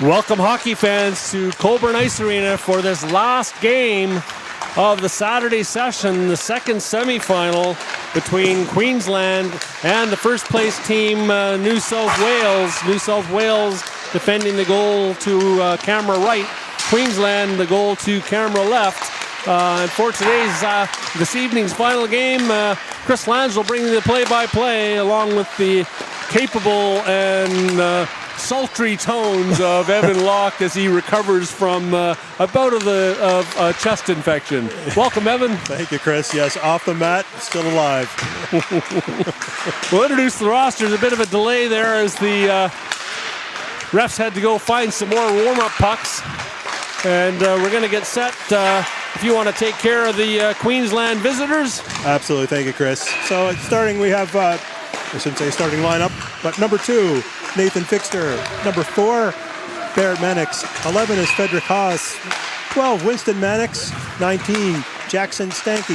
Welcome, hockey fans, to Cockburn Ice Arena for this last game of the Saturday session, the second semifinal between Queensland and the first place team, New South Wales. New South Wales defending the goal to camera right, Queensland the goal to camera left. And for this evening's final game, Chris Lange will bring the play-by-play along with the capable and sultry tones of Evan Locke as he recovers from a bout of a chest infection. Welcome, Evan. Thank you, Chris. Yes, off the mat, still alive. We'll introduce the roster. There's a bit of a delay there as the refs had to go find some more warm-up pucks. And we're going to get set if you want to take care of the Queensland visitors. Absolutely. Thank you, Chris. So starting, we have, I shouldn't say starting lineup, but number 2, Nathan Fixter. Number 4, Barrett Mannix. 11 is Frederick Haas. 12, Winston Mannix. 19, Jackson Stanek.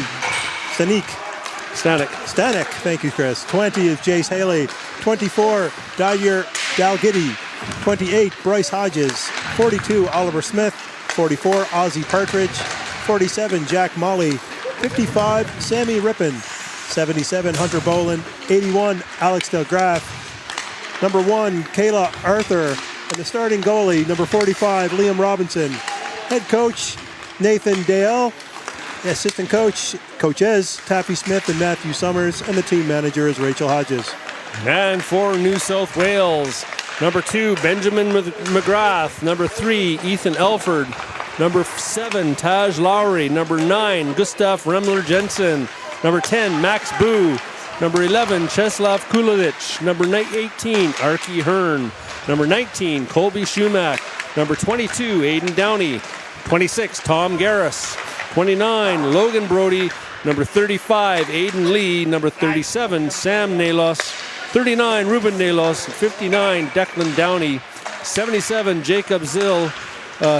Thank you, Chris. 20 is Jace Haley. 24, Dyer Dalgiddy. 28, Bryce Hodges. 42, Oliver Smith. 44, Ozzie Partridge. 47, Jack Molly. 55, Sammy Rippin. 77, Hunter Boland. 81, Alex DelGraff. Number 1, Kayla Arthur. And the starting goalie, number 45, Liam Robinson. Head coach, Nathan Dale. Assistant coaches, Taffy Smith and Matthew Summers. And the team manager is Rachel Hodges. And for New South Wales, number 2, Benjamin McGrath. Number 3, Ethan Elford. Number 7, Taj Lowry. Number 9, Gustav Remler-Jensen. Number 10, Max Boo. Number 11, Czeslaw Kulovich. Number 18, Archie Hearn. Number 19, Colby Schumack. Number 22, Aiden Downey. 26, Tom Garris. 29, Logan Brody. Number 35, Aiden Lee. Number 37, Sam Nalos. 39, Ruben Nalos. 59, Declan Downey. 77, Jacob Zill.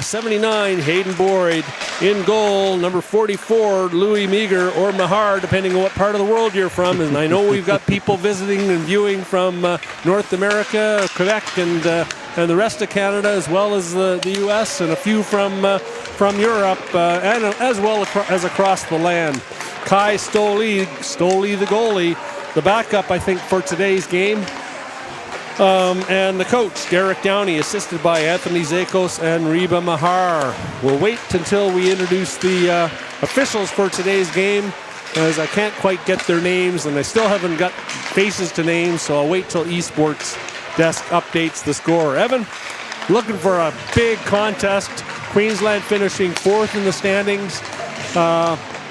79, Hayden Boyd. In goal, number 44, Louis Meager or Mahar, depending on what part of the world you're from. And I know we've got people visiting and viewing from North America, Quebec, and the rest of Canada, as well as the U.S. and a few from Europe, and as well as across the land. Kai Stoli the goalie, the backup, I think, for today's game. And the coach, Derek Downey, assisted by Anthony Zakos and Reba Mahar. We'll wait until we introduce the officials for today's game, as I can't quite get their names, and I still haven't got faces to names, so I'll wait till eSports Desk updates the score. Evan, looking for a big contest. Queensland finishing 4th in the standings.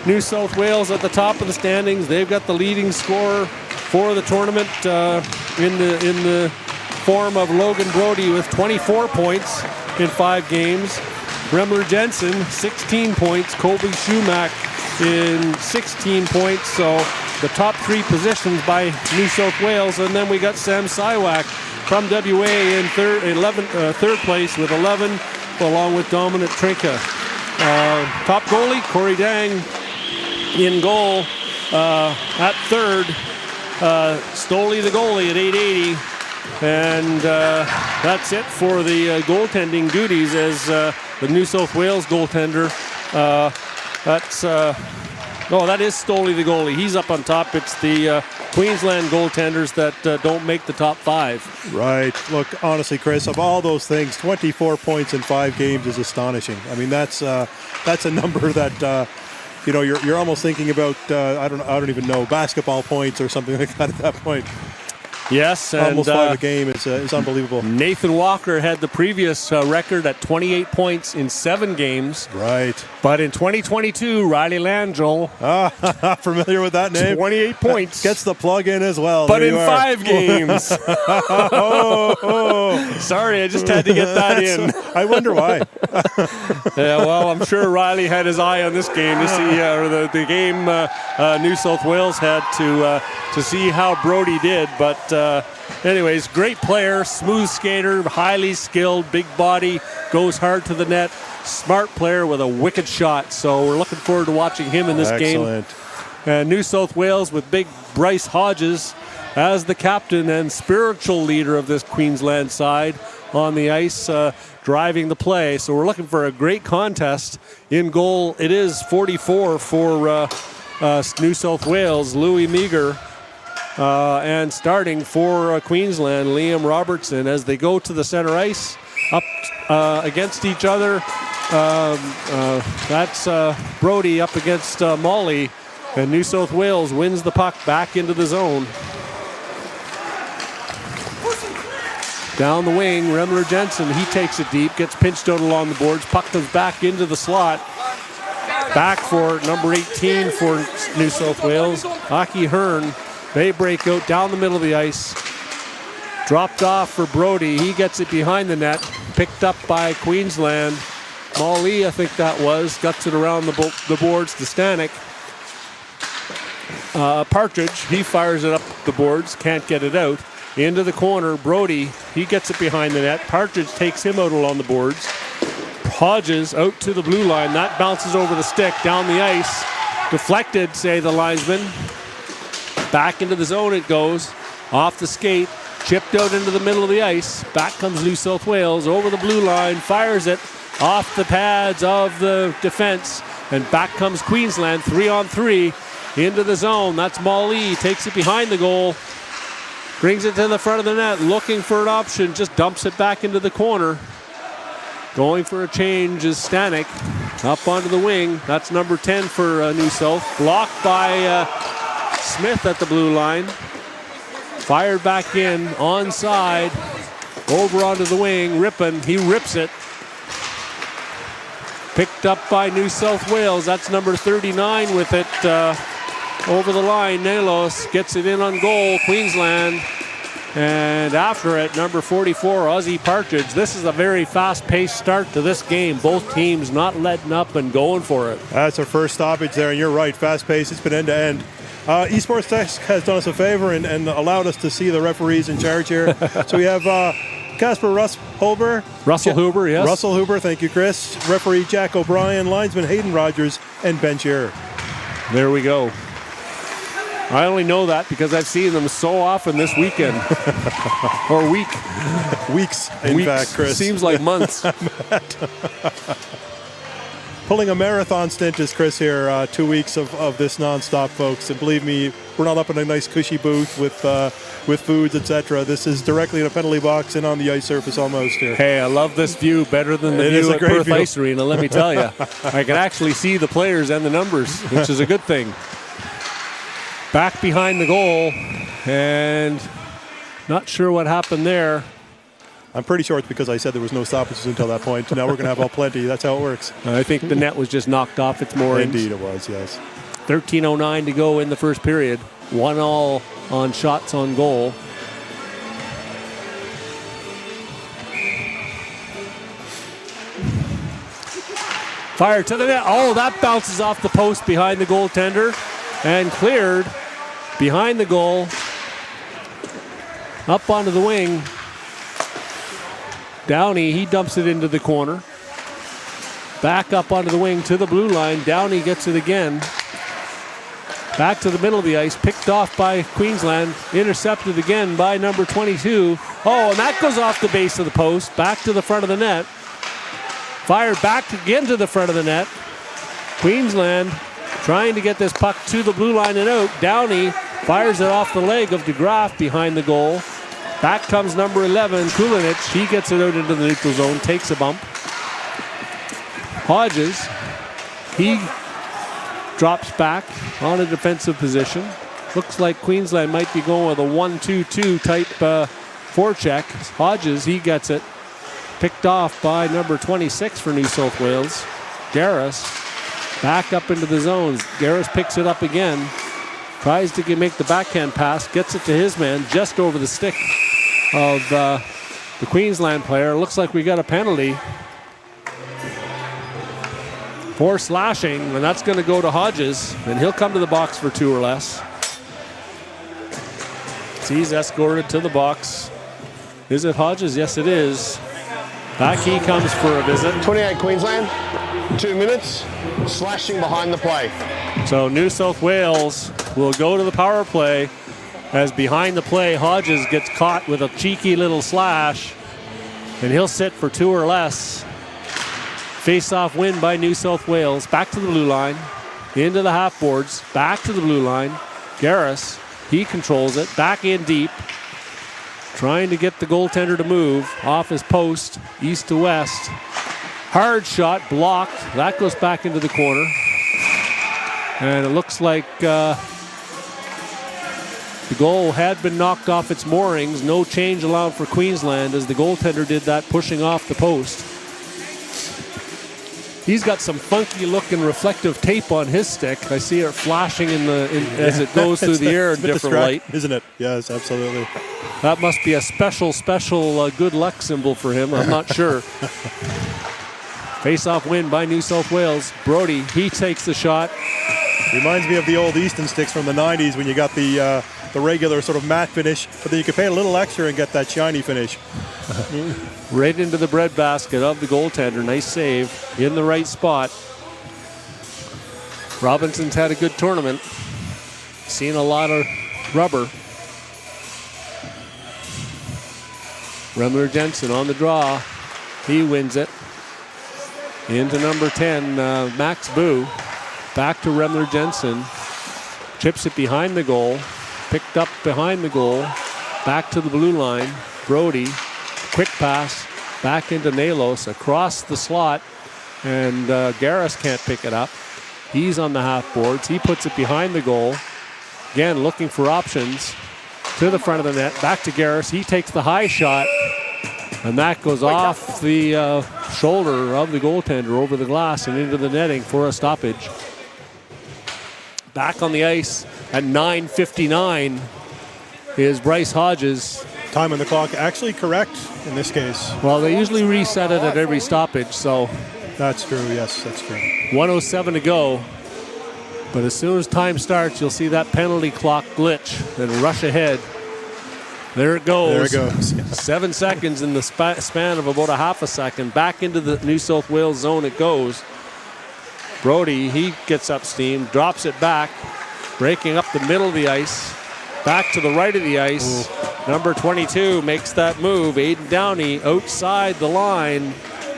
New South Wales at the top of the standings. They've got the leading scorer for the tournament in the form of Logan Brody with 24 points in 5 games. Remler Jensen, 16 points. Colby Schumack in 16 points. So the top 3 positions by New South Wales. And then we got Sam Siwak from WA in third place with 11, along with Dominic Trinka. Top goalie, Corey Dang in goal at third. Stoli the goalie at 880, and that's it for the goaltending duties as the New South Wales goaltender. That is Stoli the goalie. He's up on top. It's the Queensland goaltenders that don't make the top 5. Right. Look, honestly, Chris, of all those things, 24 points in 5 games is astonishing. I mean, that's a number that. You're almost thinking about I don't even know, basketball points or something like that at that point. Yes, and almost 5 a game is unbelievable. Nathan Walker had the previous record at 28 points in 7 games. Right. But in 2022, Riley Langell, familiar with that name? 28 points. Gets the plug in as well. But in 5 games. Sorry, I just had to get that in. I wonder why. Yeah, well, I'm sure Riley had his eye on this game to see, or the game New South Wales had to see how Brody did. But anyways, great player, smooth skater, highly skilled, big body, goes hard to the net, smart player with a wicked shot. So we're looking forward to watching him in this game. And New South Wales with big Bryce Hodges as the captain and spiritual leader of this Queensland side. on the ice driving the play. So we're looking for a great contest. In goal, it is 44 for New South Wales, Louis Meagher. And starting for Queensland, Liam Robertson, as they go to the center ice, up against each other. That's Brody up against Molly, and New South Wales wins the puck back into the zone. Down the wing, Remler Jensen, he takes it deep, gets pinched out along the boards, puck comes back into the slot. Back for number 18 for New South Wales, Aki Hearn. They break out down the middle of the ice. Dropped off for Brody, he gets it behind the net, picked up by Queensland. Molly, I think that was, guts it around the boards to Stanek. Partridge, he fires it up the boards, can't get it out. Into the corner, Brody, he gets it behind the net. Partridge takes him out along the boards. Hodges out to the blue line. That bounces over the stick, down the ice. Deflected, say the linesman. Back into the zone it goes. Off the skate, chipped out into the middle of the ice. Back comes New South Wales, over the blue line, fires it off the pads of the defense. And back comes Queensland, 3-on-3 into the zone. That's Molly, takes it behind the goal. Brings it to the front of the net, looking for an option, just dumps it back into the corner. Going for a change is Stanek, up onto the wing. That's number 10 for New South. Blocked by Smith at the blue line. Fired back in, onside, over onto the wing. Rippon, he rips it. Picked up by New South Wales. That's number 39 with it. Over the line, Nelos gets it in on goal, Queensland. And after it, number 44, Ozzie Partridge. This is a very fast-paced start to this game. Both teams not letting up and going for it. That's our first stoppage there, and you're right, fast-paced. It's been end-to-end. Esports Desk has done us a favor and allowed us to see the referees in charge here. So we have Casper Huber, yes. Russell Huber, thank you, Chris. Referee Jack O'Brien, linesman Hayden Rogers, and Ben Shearer. There we go. I only know that because I've seen them so often this weekend. Or week. Weeks, in fact, Chris. Seems like months. Pulling a marathon stint is Chris here. 2 weeks of this nonstop, folks. And believe me, we're not up in a nice cushy booth with foods, etc. This is directly in a penalty box and on the ice surface almost here. Hey, I love this view better than the view at Perth Ice Arena, let me tell you. I can actually see the players and the numbers, which is a good thing. Back behind the goal, and not sure what happened there. I'm pretty sure it's because I said there was no stoppages until that point. Now we're going to have all plenty. That's how it works. I think the net was just knocked off its moorings. Indeed it was, yes. 13:09 to go in the first period. 1-1 on shots on goal. Fire to the net. Oh, that bounces off the post behind the goaltender and cleared behind the goal. Up onto the wing. Downey, he dumps it into the corner. Back up onto the wing to the blue line. Downey gets it again. Back to the middle of the ice. Picked off by Queensland. Intercepted again by number 22. Oh, and that goes off the base of the post. Back to the front of the net. Fired back again to the front of the net. Queensland trying to get this puck to the blue line and out. Downey fires it off the leg of DeGraff behind the goal. Back comes number 11, Kulinich. He gets it out into the neutral zone, takes a bump. Hodges, he drops back on a defensive position. Looks like Queensland might be going with a 1-2-2 type forecheck. Hodges, he gets it. Picked off by number 26 for New South Wales. Garris back up into the zones. Garris picks it up again. Tries to make the backhand pass. Gets it to his man just over the stick of the Queensland player. Looks like we got a penalty for slashing, and that's going to go to Hodges, and he'll come to the box for 2 or less. He's escorted to the box. Is it Hodges? Yes, it is. Back he comes for a visit. 28 Queensland, 2 minutes, slashing behind the play. So New South Wales will go to the power play as behind the play, Hodges gets caught with a cheeky little slash. And he'll sit for 2 or less. Face-off win by New South Wales. Back to the blue line. Into the half boards. Back to the blue line. Garris, he controls it. Back in deep. Trying to get the goaltender to move. Off his post. East to west. Hard shot. Blocked. That goes back into the corner. And it looks like the goal had been knocked off its moorings. No change allowed for Queensland as the goaltender did that, pushing off the post. He's got some funky looking reflective tape on his stick. I see it flashing as it goes through the air in different light. Isn't it? Yes, absolutely. That must be a special good luck symbol for him. I'm not sure. Face-off win by New South Wales. Brody, he takes the shot. Reminds me of the old Easton sticks from the 90s when you got the regular sort of matte finish, but then you could pay a little extra and get that shiny finish. Right into the breadbasket of the goaltender. Nice save in the right spot. Robinson's had a good tournament. Seen a lot of rubber. Remler Jensen on the draw. He wins it. Into number 10, Max Boo. Back to Remler Jensen. Chips it behind the goal. Picked up behind the goal. Back to the blue line. Brody. Quick pass. Back into Nalos. Across the slot. And Garris can't pick it up. He's on the half boards. He puts it behind the goal. Again, looking for options. To the front of the net. Back to Garris. He takes the high shot. And that goes off the shoulder of the goaltender over the glass and into the netting for a stoppage. Back on the ice at 9:59 is Bryce Hodges. Time on the clock actually correct in this case. Well, they usually reset it at every stoppage, so. That's true, yes, that's true. 1:07 to go. But as soon as time starts, you'll see that penalty clock glitch and rush ahead. There it goes. There it goes. 7 seconds in the span of about a half a second. Back into the New South Wales zone it goes. Brody, he gets up steam, drops it back, breaking up the middle of the ice. Back to the right of the ice. Ooh. Number 22 makes that move. Aiden Downey outside the line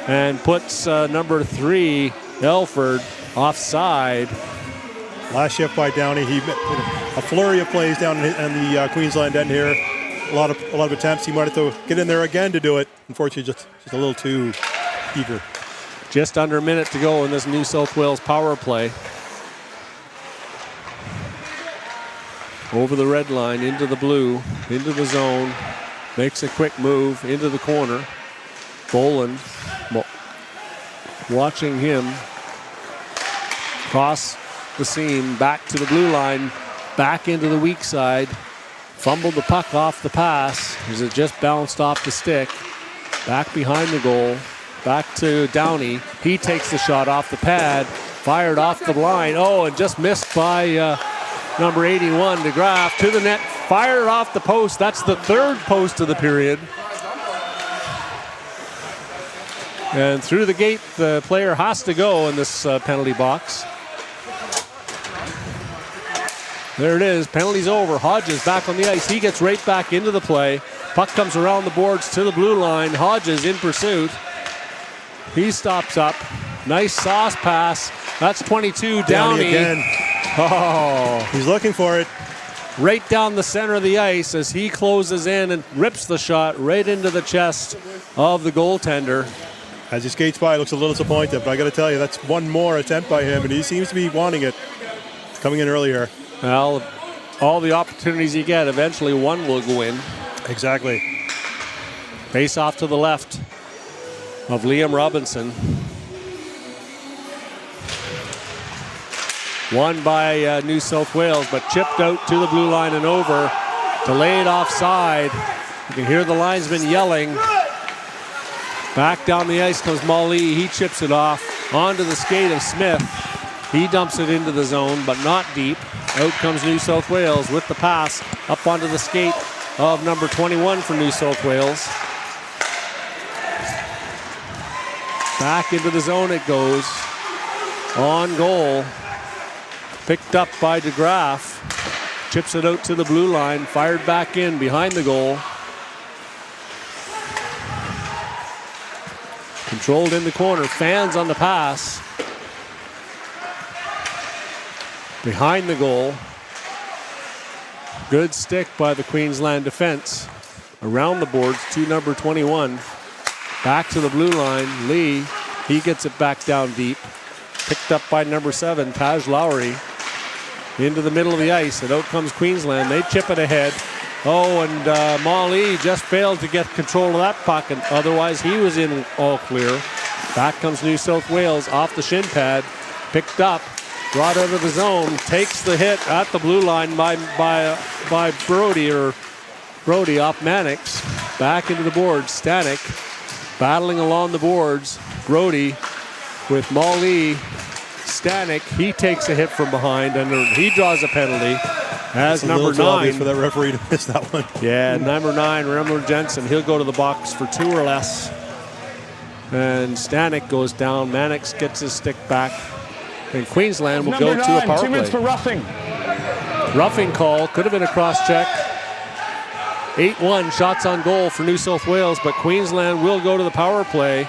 and puts number 3, Elford, offside. Last shift by Downey. A flurry of plays down in the Queensland end here. A lot of attempts. He might have to get in there again to do it. Unfortunately, just a little too eager. Just under a minute to go in this New South Wales power play. Over the red line, into the blue, into the zone. Makes a quick move into the corner. Boland watching him cross the seam back to the blue line, back into the weak side. Fumbled the puck off the pass as it just bounced off the stick. Back behind the goal. Back to Downey. He takes the shot off the pad. Fired off the line. Oh, and just missed by number 81, DeGraff. To the net. Fired off the post. That's the third post of the period. And through the gate, the player has to go in this penalty box. There it is. Penalty's over. Hodges back on the ice. He gets right back into the play. Puck comes around the boards to the blue line. Hodges in pursuit. He stops up. Nice sauce pass. That's 22. Downey again. Oh. He's looking for it. Right down the center of the ice as he closes in and rips the shot right into the chest of the goaltender. As he skates by, looks a little disappointed, but I got to tell you, that's one more attempt by him, and he seems to be wanting it. Coming in earlier. Well, all the opportunities you get, eventually one will go in. Exactly. Face off to the left of Liam Robinson. Won by New South Wales, but chipped out to the blue line and over. Delayed offside. You can hear the linesman yelling. Back down the ice comes Molly. He chips it off onto the skate of Smith. He dumps it into the zone, but not deep. Out comes New South Wales with the pass up onto the skate of number 21 for New South Wales. Back into the zone it goes. On goal. Picked up by DeGraff. Chips it out to the blue line. Fired back in behind the goal. Controlled in the corner. Fans on the pass. Behind the goal. Good stick by the Queensland defense. Around the boards to number 21. Back to the blue line. Lee, he gets it back down deep. Picked up by number 7, Taj Lowry. Into the middle of the ice, and out comes Queensland. They chip it ahead. Oh, and Molly just failed to get control of that puck, and otherwise he was in all clear. Back comes New South Wales off the shin pad. Picked up, brought out of the zone, takes the hit at the blue line by Brody off Mannix. Back into the boards. Stanek battling along the boards. Brody with Molly. Stanek, he takes a hit from behind, and he draws a penalty. As number 9 for that referee to miss that one. Yeah, number 9, Remler Jensen, he'll go to the box for 2 or less. And Stanek goes down. Mannix gets his stick back, and Queensland will go to a power 2 minutes play. for roughing. Roughing call, could have been a cross check. 8-1 shots on goal for New South Wales, but Queensland will go to the power play.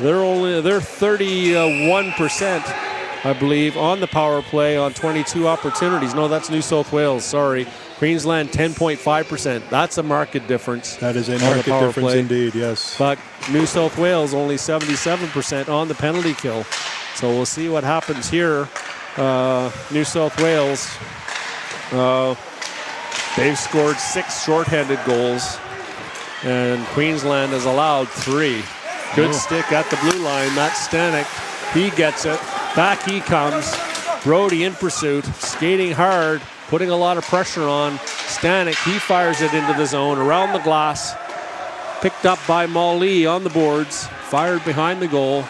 They're 31%. I believe, on the power play on 22 opportunities. No, that's New South Wales, sorry. Queensland, 10.5%. That's a market difference. That is a market difference indeed, yes. But New South Wales, only 77% on the penalty kill. So we'll see what happens here. New South Wales, they've scored 6 shorthanded goals, and Queensland has allowed 3. Good stick at the blue line. That's Stanek. He gets it. Back he comes. Brody in pursuit, skating hard, putting a lot of pressure on. Stanek, he fires it into the zone, around the glass. Picked up by Molly on the boards. Fired behind the goal.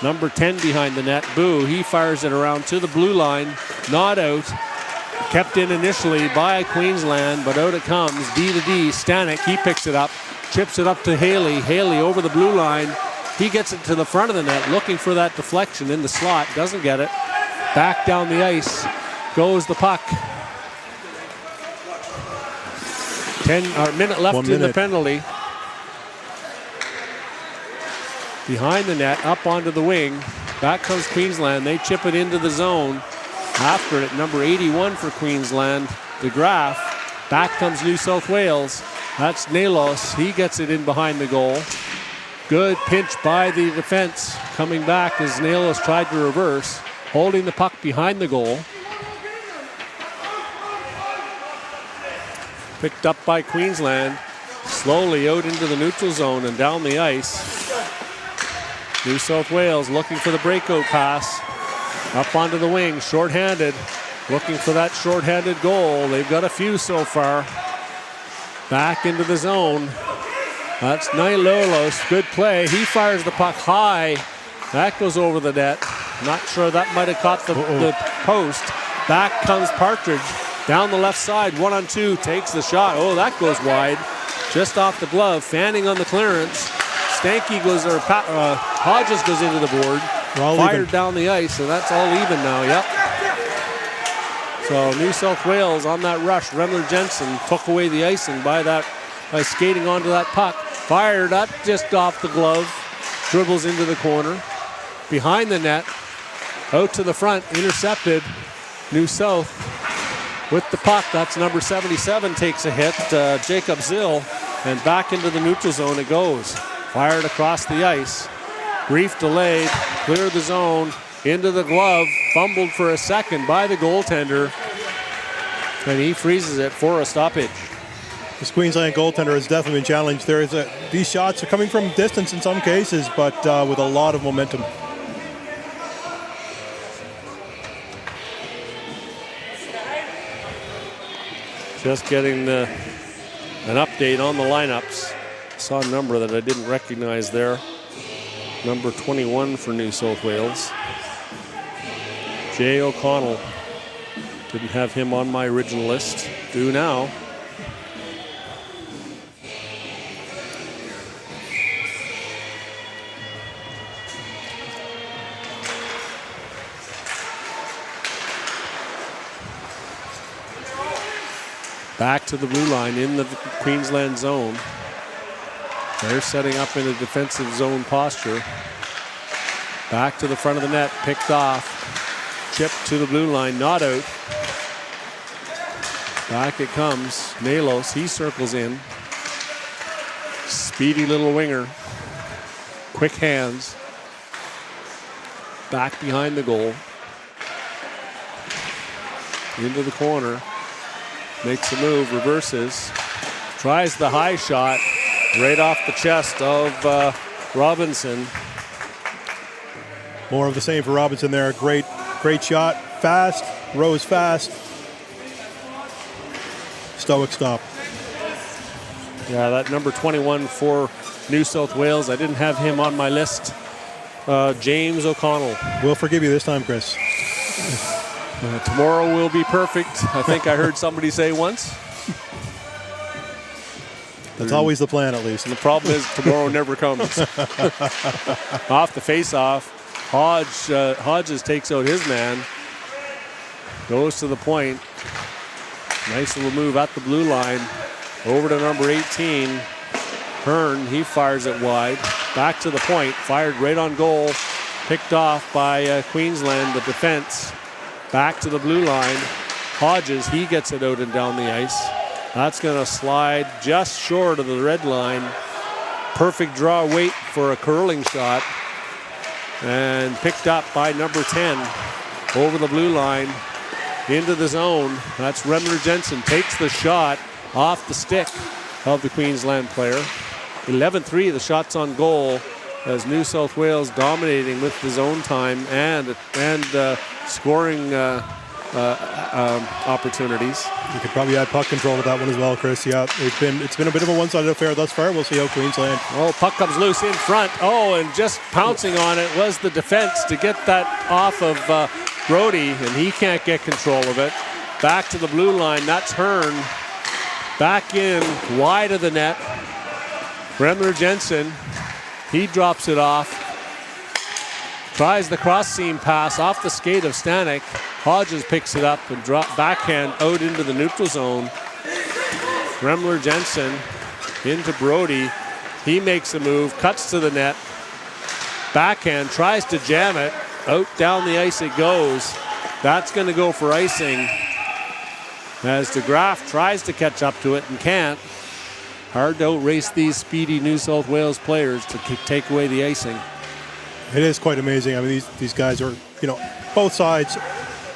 Number 10 behind the net. Boo, he fires it around to the blue line. Not out. Kept in initially by Queensland, but out it comes. D to D. Stanek, he picks it up. Chips it up to Haley. Haley over the blue line. He gets it to the front of the net, looking for that deflection in the slot. Doesn't get it. Back down the ice goes the puck. Minute left in the penalty. Behind the net, up onto the wing. Back comes Queensland. They chip it into the zone. After it, number 81 for Queensland, DeGraff. Back comes New South Wales. That's Nalos. He gets it in behind the goal. Good pinch by the defense. Coming back as Nalos tried to reverse. Holding the puck behind the goal. Picked up by Queensland. Slowly out into the neutral zone and down the ice. New South Wales looking for the breakout pass. Up onto the wing, shorthanded. Looking for that shorthanded goal. They've got a few so far. Back into the zone. That's Nailolos. Good play. He fires the puck high. That goes over the net. Not sure, that might have caught the post. Back comes Partridge. Down the left side, 1-on-2. Takes the shot. Oh, that goes wide. Just off the glove. Fanning on the clearance. Stanky goes, or Hodges goes into the board. Fired down the ice, and that's all even now. Yep. So New South Wales on that rush. Remler Jensen took away the icing by skating onto that puck. Fired up just off the glove. Dribbles into the corner. Behind the net. Out to the front. Intercepted. New South with the puck. That's number 77 takes a hit. Jacob Zill. And back into the neutral zone it goes. Fired across the ice. Brief delayed. Clear the zone. Into the glove. Fumbled for a second by the goaltender. And he freezes it for a stoppage. This Queensland goaltender has definitely been challenged. These shots are coming from distance in some cases, but with a lot of momentum. Just getting an update on the lineups. Saw a number that I didn't recognize there. Number 21 for New South Wales. Jay O'Connell. Didn't have him on my original list. Do now. Back to the blue line in the Queensland zone. They're setting up in a defensive zone posture. Back to the front of the net, picked off. Chip to the blue line, not out. Back it comes. Nalos, he circles in. Speedy little winger. Quick hands. Back behind the goal. Into the corner. Makes a move, reverses. Tries the high shot. Right off the chest of Robinson. More of the same for Robinson there. Great shot. Fast. Rose fast. Stoic stop. Yeah, that number 21 for New South Wales. I didn't have him on my list. James O'Connell. We'll forgive you this time, Chris. Tomorrow will be perfect. I think I heard somebody say once. That's always the plan, at least. And the problem is tomorrow never comes. Off the face-off, Hodges takes out his man. Goes to the point. Nice little move at the blue line. Over to number 18. Hearn, he fires it wide. Back to the point. Fired right on goal. Picked off by Queensland, the defense. Back to the blue line. Hodges, he gets it out and down the ice. That's going to slide just short of the red line. Perfect draw weight for a curling shot. And picked up by number 10. Over the blue line. Into the zone. That's Remler Jensen. Takes the shot off the stick of the Queensland player. 11-3, the shots on goal as New South Wales dominating with the zone time and scoring opportunities. You could probably add puck control to that one as well, Chris. Yeah, it's been a bit of a one-sided affair thus far. We'll see how Queensland. Oh, puck comes loose in front. Oh, and just pouncing on it was the defense to get that off of Brody, and he can't get control of it. Back to the blue line. That's Hearn. Back in, wide of the net. Remler Jensen, he drops it off. Tries the cross seam pass off the skate of Stanek. Hodges picks it up and backhand out into the neutral zone. Remler Jensen into Brody. He makes a move, cuts to the net. Backhand, tries to jam it. Out down the ice it goes. That's going to go for icing. As DeGraff tries to catch up to it and can't. Hard to outrace these speedy New South Wales players to take away the icing. It is quite amazing. I mean, these guys are, both sides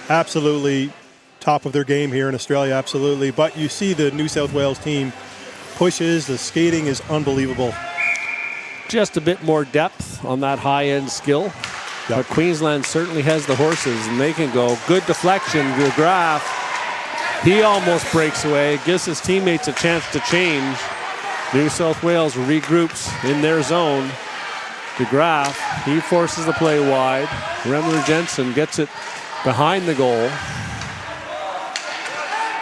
absolutely top of their game here in Australia, absolutely. But you see the New South Wales team pushes. The skating is unbelievable. Just a bit more depth on that high-end skill. Yep. But Queensland certainly has the horses, and they can go. Good deflection. DeGraff, he almost breaks away, gives his teammates a chance to change. New South Wales regroups in their zone. DeGraff, he forces the play wide. Remler Jensen gets it behind the goal.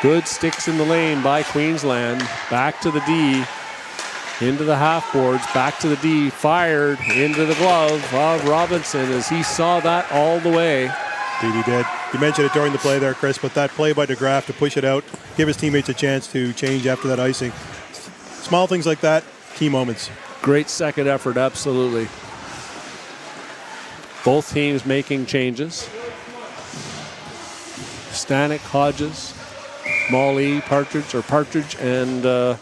Good sticks in the lane by Queensland. Back to the D. Into the half boards, back to the D, fired into the glove of Robinson as he saw that all the way. Indeed he did. You mentioned it during the play there, Chris, but that play by DeGraff to push it out, give his teammates a chance to change after that icing. Small things like that, key moments. Great second effort, absolutely. Both teams making changes. Stanek, Hodges, Molly, Partridge, and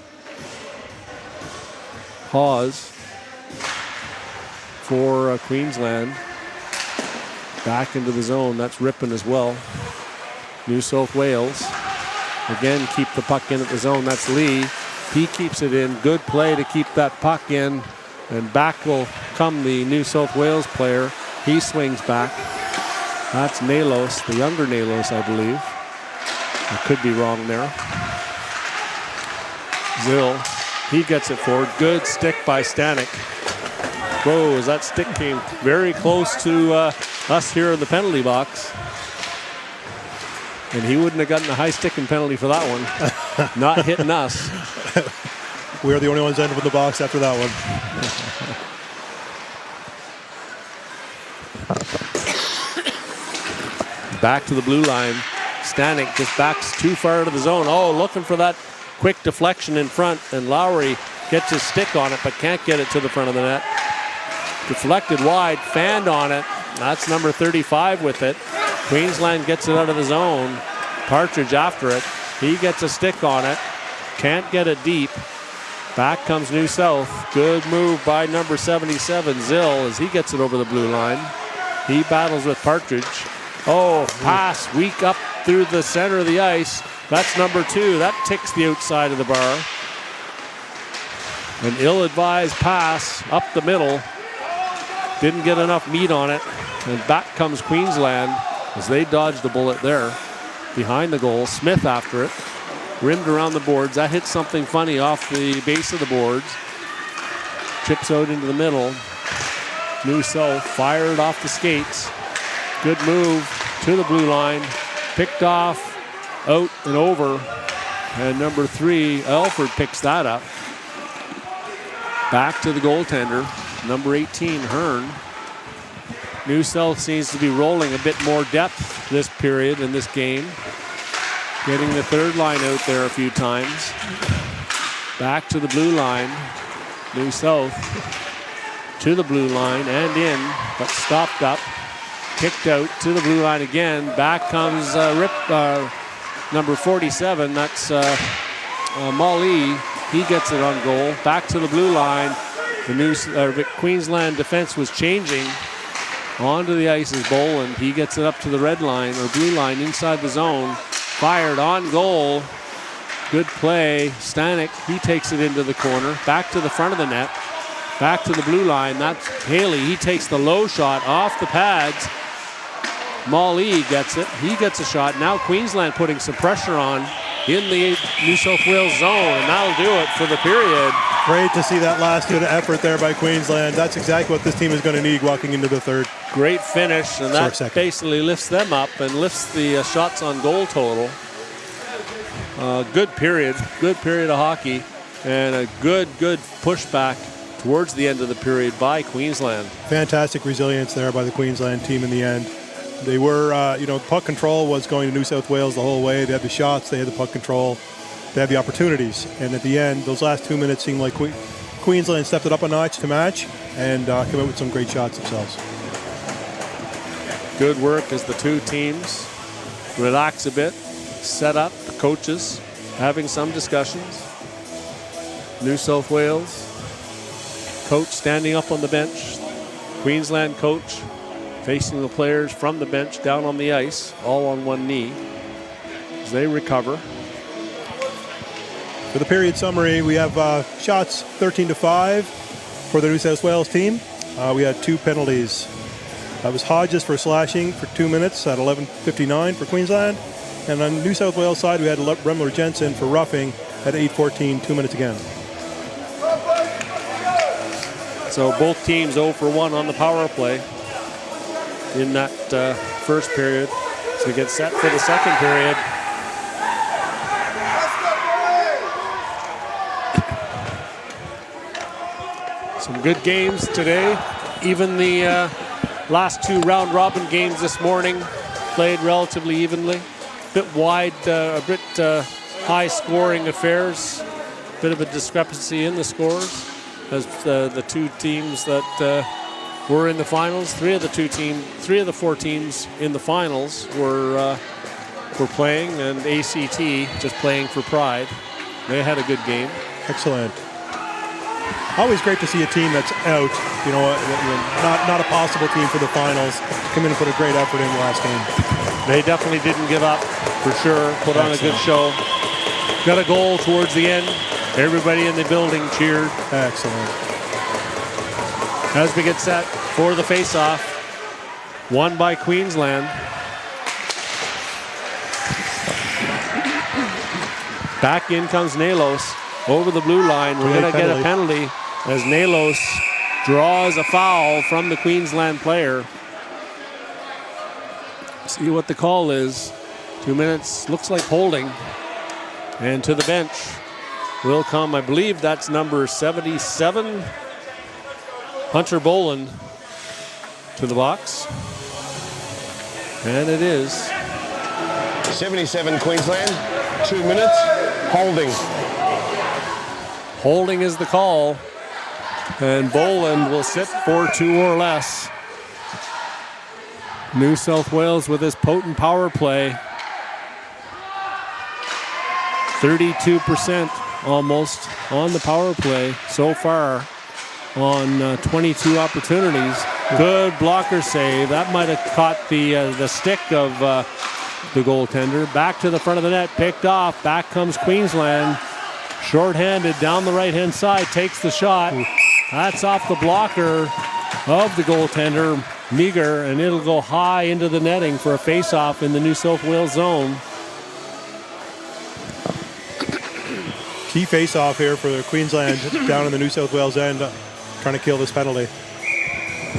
Hawes for Queensland. Back into the zone. That's Rippon as well. New South Wales. Again, keep the puck in at the zone. That's Lee. He keeps it in. Good play to keep that puck in. And back will come the New South Wales player. He swings back. That's Nalos, the younger Nalos, I believe. I could be wrong there. Zill. He gets it forward. Good stick by Stanek. Whoa, as that stick came very close to us here in the penalty box. And he wouldn't have gotten a high sticking penalty for that one. Not hitting us. We are the only ones ending up in the box after that one. Back to the blue line. Stanek just backs too far to the zone. Oh, looking for that quick deflection in front, and Lowry gets his stick on it but can't get it to the front of the net. Deflected wide, fanned on it, That's number 35 with it. Queensland gets it out of the zone. Partridge after it. He gets a stick on it. Can't get it deep. Back comes New South. Good move by number 77, Zill, as he gets it over the blue line. He battles with Partridge. Oh, pass weak up through the center of the ice. That's number 2. That ticks the outside of the bar. An ill-advised pass up the middle. Didn't get enough meat on it. And back comes Queensland as they dodged a bullet there. Behind the goal, Smith after it. Rimmed around the boards. That hits something funny off the base of the boards. Chips out into the middle. New South fired off the skates. Good move to the blue line. Picked off, out and over. And number 3, Alford picks that up. Back to the goaltender, number 18, Hearn. New South seems to be rolling a bit more depth this period in this game. Getting the third line out there a few times. Back to the blue line. New South to the blue line and in, but stopped up. Kicked out to the blue line again. Back comes number 47. That's Molly. He gets it on goal. Back to the blue line. The Queensland defense was changing. Onto the ice is Boland. He gets it up to the red line or blue line inside the zone. Fired on goal. Good play. Stanek, he takes it into the corner. Back to the front of the net. Back to the blue line. That's Haley. He takes the low shot off the pads. Molly gets it. He gets a shot. Now Queensland putting some pressure on in the New South Wales zone, and that'll do it for the period. Great to see that last good effort there by Queensland. That's exactly what this team is going to need walking into the third. Great finish, and that basically lifts them up and lifts the shots on goal total. Good period of hockey, and a good pushback towards the end of the period by Queensland. Fantastic resilience there by the Queensland team in the end. They were, puck control was going to New South Wales the whole way. They had the shots, they had the puck control, they had the opportunities. And at the end, those last 2 minutes seemed like Queensland stepped it up a notch to match and came out with some great shots themselves. Good work as the two teams relax a bit, set up, the coaches having some discussions. New South Wales coach standing up on the bench, Queensland coach facing the players from the bench down on the ice, all on one knee as they recover. For the period summary, we have shots 13-5 for the New South Wales team. We had 2 penalties. That was Hodges for slashing for 2 minutes at 11:59 for Queensland. And on the New South Wales side, we had Remler Jensen for roughing at 8:14, 2 minutes again. So both teams 0 for 1 on the power play in that first period. So we get set for the second period. Some good games today. Even the last 2 round robin games this morning played relatively evenly. Bit wide, a bit high scoring affairs. Bit of a discrepancy in the scores as the 2 teams that were in the finals. 3 of the 4 teams in the finals were playing, and ACT just playing for pride. They had a good game. Excellent. Always great to see a team that's out, not a possible team for the finals, come in and put a great effort in the last game. They definitely didn't give up, for sure. Put on a good show. Got a goal towards the end. Everybody in the building cheered. Excellent. As we get set for the face-off, won by Queensland. Back in comes Nalos over the blue line. We're going to get a penalty as Nalos draws a foul from the Queensland player. See what the call is. 2 minutes, looks like holding. And to the bench will come, I believe that's number 77, Hunter Boland, to the box. And it is 77 Queensland, 2 minutes, holding. Holding is the call. And Boland will sit for 2 or less. New South Wales with this potent power play. 32% almost on the power play so far on 22 opportunities. Good blocker save. That might have caught the stick of the goaltender. Back to the front of the net, picked off. Back comes Queensland. Short-handed down the right-hand side, takes the shot. That's off the blocker of the goaltender, Meager, and it'll go high into the netting for a face-off in the New South Wales zone. Key face-off here for Queensland down in the New South Wales end, trying to kill this penalty.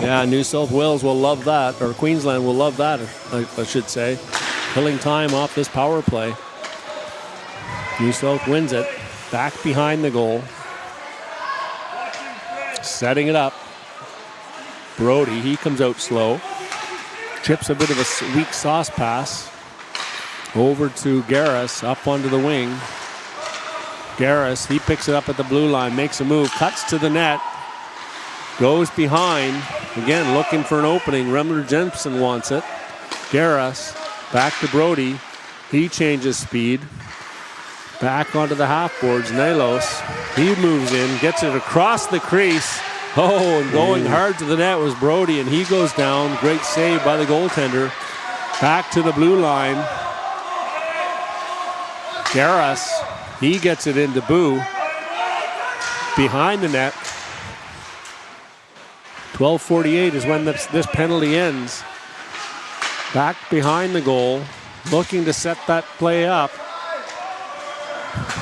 Yeah, New South Wales will love that, or Queensland will love that, I should say. Killing time off this power play. New South wins it. Back behind the goal. Setting it up. Brody, he comes out slow. Chips a bit of a weak sauce pass. Over to Garris, up onto the wing. Garris, he picks it up at the blue line, makes a move, cuts to the net. Goes behind. Again, looking for an opening. Remler Jensen wants it. Garris, back to Brody. He changes speed. Back onto the half boards. Nelos, he moves in, gets it across the crease. Oh, and going hard to the net was Brody, and he goes down. Great save by the goaltender. Back to the blue line. Garris, he gets it into Boo. Behind the net. 12:48 is when this penalty ends. Back behind the goal, looking to set that play up.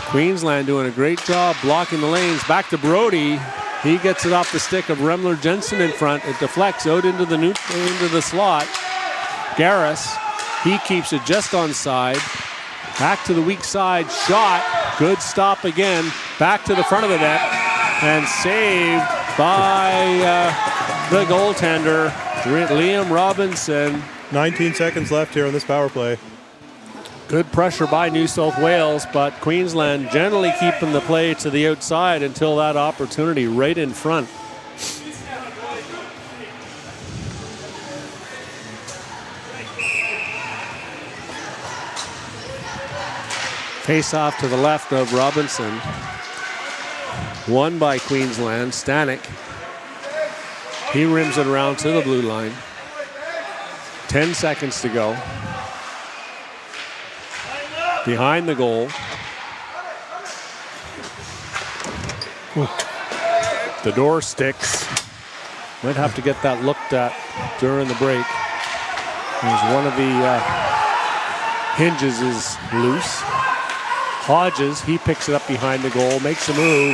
Queensland doing a great job blocking the lanes. Back to Brody. He gets it off the stick of Remler Jensen in front. It deflects out into the slot. Garris, he keeps it just onside. Back to the weak side. Shot. Good stop again. Back to the front of the net. And saved by the goaltender, Liam Robinson. 19 seconds left here on this power play. Good pressure by New South Wales, but Queensland generally keeping the play to the outside until that opportunity right in front. Face off to the left of Robinson. Won by Queensland. Stanek. He rims it around to the blue line. 10 seconds to go. Behind the goal. The door sticks. Might have to get that looked at during the break. As one of the hinges is loose. Hodges, he picks it up behind the goal, makes a move.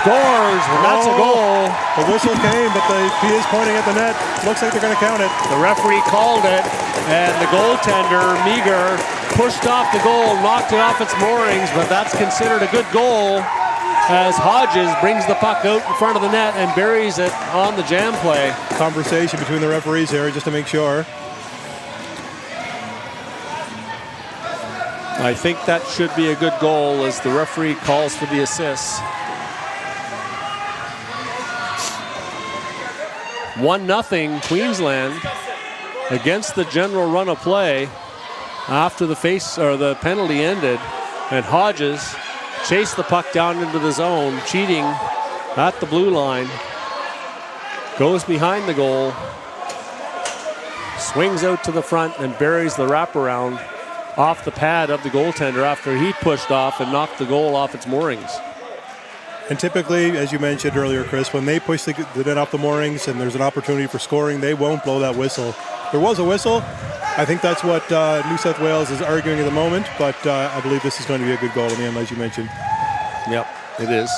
Scores, and that's a goal. The whistle came, but he is pointing at the net. Looks like they're going to count it. The referee called it, and the goaltender, Meager, pushed off the goal, knocked it off its moorings, but that's considered a good goal as Hodges brings the puck out in front of the net and buries it on the jam play. Conversation between the referees here just to make sure. I think that should be a good goal as the referee calls for the assist. 1-0 Queensland against the general run of play after the penalty ended, and Hodges chased the puck down into the zone, cheating at the blue line, goes behind the goal, swings out to the front and buries the wraparound off the pad of the goaltender after he pushed off and knocked the goal off its moorings. And typically, as you mentioned earlier, Chris, when they push the net off the moorings and there's an opportunity for scoring, they won't blow that whistle. There was a whistle. I think that's what New South Wales is arguing at the moment, but I believe this is going to be a good goal in the end, as you mentioned. Yep, it is.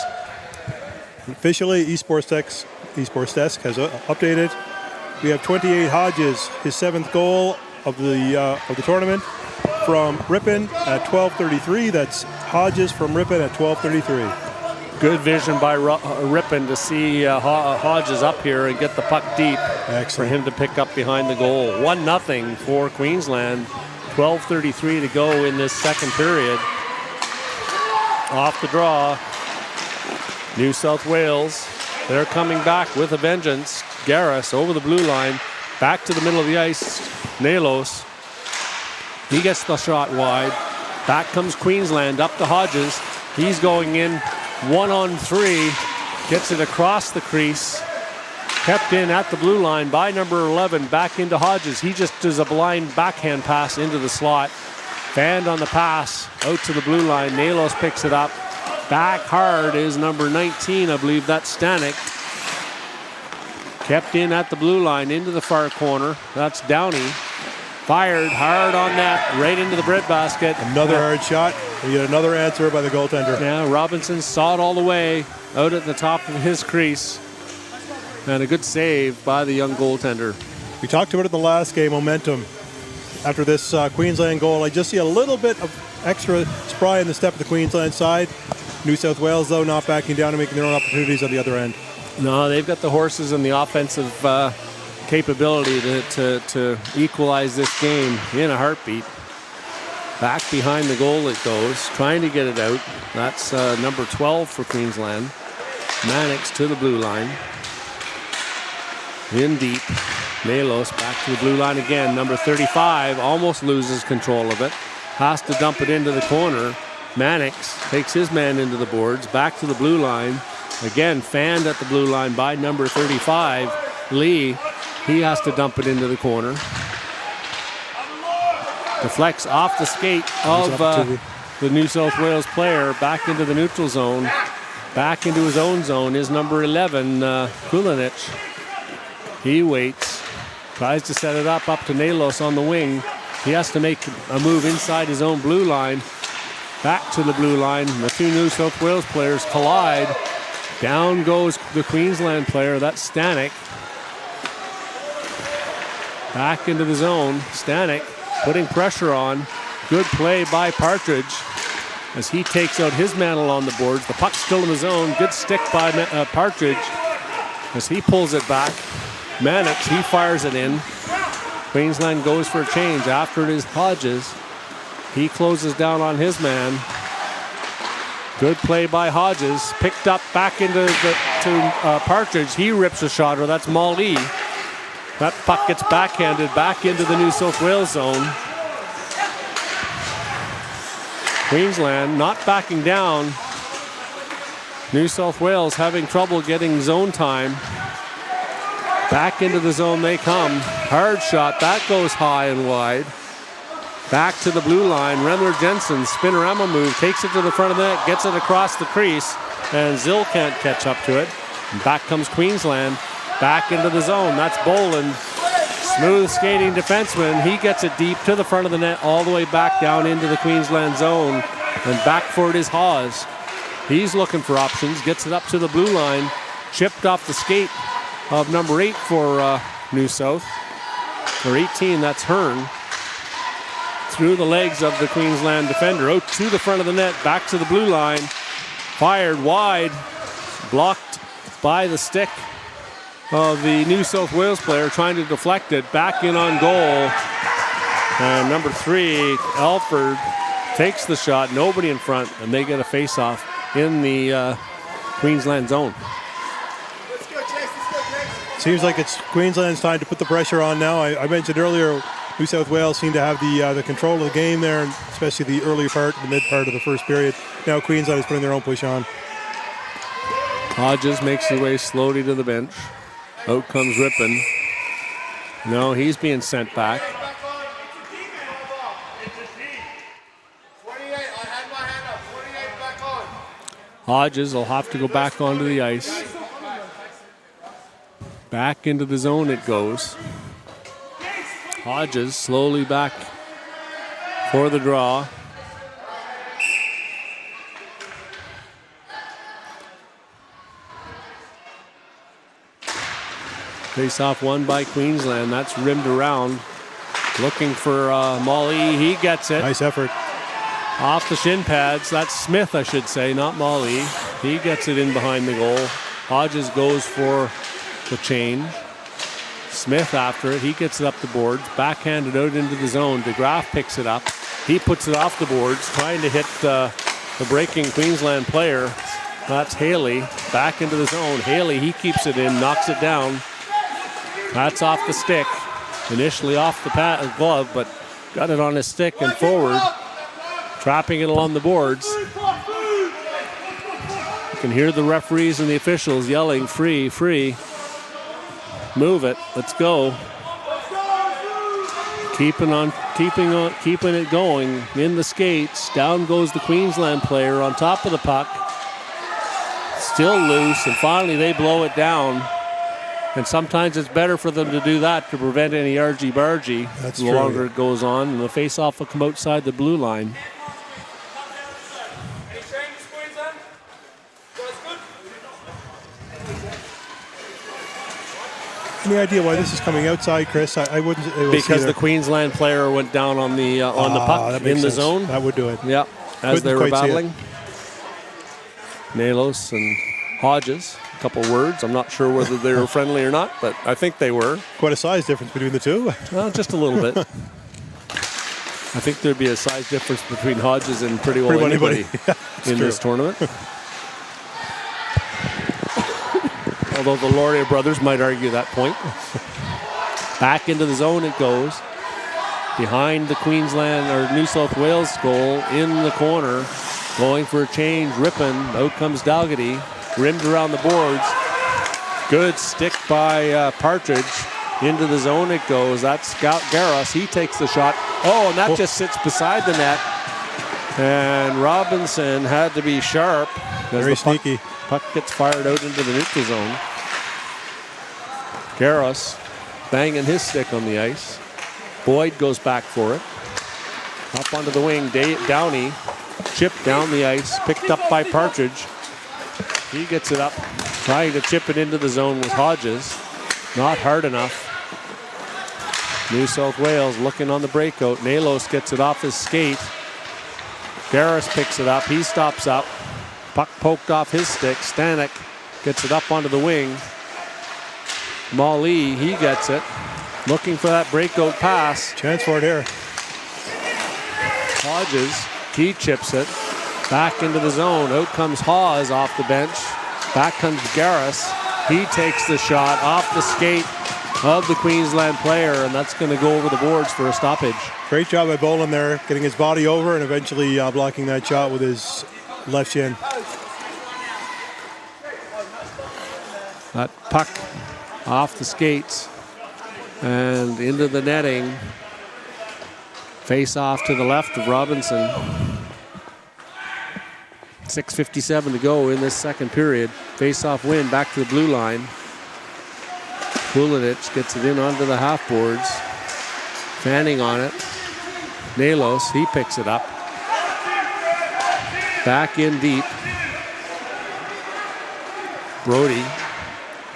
Officially, Esports Desk has updated. We have 28 Hodges, his 7th goal of the tournament from Ripon at 12:33. That's Hodges from Ripon at 12:33. Good vision by Ripon to see Hodges up here and get the puck deep. Excellent. For him to pick up behind the goal. 1-0 for Queensland. 12:33 to go in this second period. Off the draw. New South Wales, they're coming back with a vengeance. Garris over the blue line, Back to the middle of the ice. Nalos. He gets the shot wide. Back comes Queensland up to Hodges. He's going in 1-on-3. Gets it across the crease. Kept in at the blue line by number 11. Back into Hodges. He just does a blind backhand pass into the slot. Fanned on the pass out to the blue line. Nalos picks it up. Back hard is number 19. I believe that's Stanek. Kept in at the blue line into the far corner. That's Downey. Fired hard on net, right into the breadbasket. Another hard shot. We get another answer by the goaltender. Yeah, Robinson saw it all the way out at the top of his crease. And a good save by the young goaltender. We talked about it in the last game, momentum. After this Queensland goal, I just see a little bit of extra spry in the step of the Queensland side. New South Wales, though, not backing down and making their own opportunities on the other end. No, they've got the horses and the offensive capability to equalize this game in a heartbeat. Back behind the goal it goes, trying to get it out. That's number 12 for Queensland. Mannix to the blue line. In deep. Nalos back to the blue line again. Number 35 almost loses control of it. Has to dump it into the corner. Mannix takes his man into the boards. Back to the blue line. Again, fanned at the blue line by number 35, Lee. He has to dump it into the corner. Deflects off the skate of the New South Wales player back into the neutral zone. Back into his own zone is number 11, Kulinich. He waits. Tries to set it up to Nalos on the wing. He has to make a move inside his own blue line. Back to the blue line. The two New South Wales players collide. Down goes the Queensland player. That's Stanek. Back into the zone. Stanek putting pressure on. Good play by Partridge as he takes out his mantle on the boards. The puck's still in the zone. Good stick by Partridge as he pulls it back. Mannix, he fires it in. Queensland goes for a change. After it is Hodges. He closes down on his man. Good play by Hodges. Picked up back into Partridge. He rips a shot, or that's Molly. That puck gets backhanded back into the New South Wales zone. Queensland not backing down. New South Wales having trouble getting zone time. Back into the zone they come. Hard shot. That goes high and wide. Back to the blue line. Remler Jensen, spinorama move, takes it to the front of the net, gets it across the crease, and Zill can't catch up to it. And back comes Queensland. Back into the zone. That's Boland. Smooth skating defenseman. He gets it deep to the front of the net, all the way back down into the Queensland zone. And back for it is Hawes. He's looking for options. Gets it up to the blue line. Chipped off the skate of number 8 for New South. Or 18, that's Hearn. Through the legs of the Queensland defender. Out to the front of the net. Back to the blue line. Fired wide. Blocked by the stick of the New South Wales player trying to deflect it. Back in on goal. And number 3, Alford, takes the shot. Nobody in front. And they get a face-off in the Queensland zone. Seems like it's Queensland's time to put the pressure on now. I mentioned earlier, New South Wales seem to have the control of the game there, and especially the early part, the mid part of the first period. Now Queensland is putting their own push on. Hodges makes his way slowly to the bench. Out comes Rippon. No, he's being sent back. Hodges will have to go back onto the ice. Back into the zone it goes. Hodges slowly back for the draw. Face-off won by Queensland. That's rimmed around. Looking for Molly. He gets it. Nice effort. Off the shin pads. That's Smith, I should say, not Molly. He gets it in behind the goal. Hodges goes for the change. Smith after it. He gets it up the boards. Backhanded out into the zone. DeGraff picks it up. He puts it off the boards, trying to hit the breaking Queensland player. That's Haley. Back into the zone. Haley, he keeps it in, knocks it down. That's off the stick. Initially off the glove, but got it on his stick and forward, trapping it along the boards. You can hear the referees and the officials yelling, free, free. Move it, let's go. Keeping it going in the skates. Down goes the Queensland player on top of the puck. Still loose, and finally they blow it down. And sometimes it's better for them to do that to prevent any argy-bargy. That's the true. longer it goes on, and the face-off will come outside the blue line. Any idea why this is coming outside, Chris? I wouldn't. Because the Queensland player went down on the puck in the zone. That would do it. Yeah, as Couldn't they were quite see it. battling. Nalos and Hodges, a couple words. I'm not sure whether they were friendly or not, but I think they were. Quite a size difference between the two. Well, just a little bit. I think there'd be a size difference between Hodges and pretty well anybody in this tournament. Although the Laurier brothers might argue that point. Back into the zone it goes. Behind the Queensland or New South Wales goal in the corner. Going for a change, ripping. Out comes Dalgety. Rimmed around the boards. Good stick by Partridge. Into the zone it goes. That's Garros. He takes the shot. Oh, and that just sits beside the net. And Robinson had to be sharp. Very sneaky. Puck gets fired out into the neutral zone. Garros banging his stick on the ice. Boyd goes back for it. Up onto the wing. Downey chipped down the ice. Picked up by Partridge. He gets it up. Trying to chip it into the zone with Hodges. Not hard enough. New South Wales looking on the breakout. Nalos gets it off his skate. Garros picks it up. He stops up. Puck poked off his stick. Stanek gets it up onto the wing. Mali, he gets it. Looking for that breakout pass. Chance for it here. Hodges, he chips it. Back into the zone. Out comes Hawes off the bench. Back comes Garros. He takes the shot off the skate of the Queensland player, and that's going to go over the boards for a stoppage. Great job by Boland there, getting his body over and eventually blocking that shot with his left shin. That puck off the skates and into the netting. Face off to the left of Robinson. 6:57 to go in this second period. Face off win back to the blue line. Kulinic gets it in onto the half boards. Fanning on it. Nalos, he picks it up. Back in deep. Brody,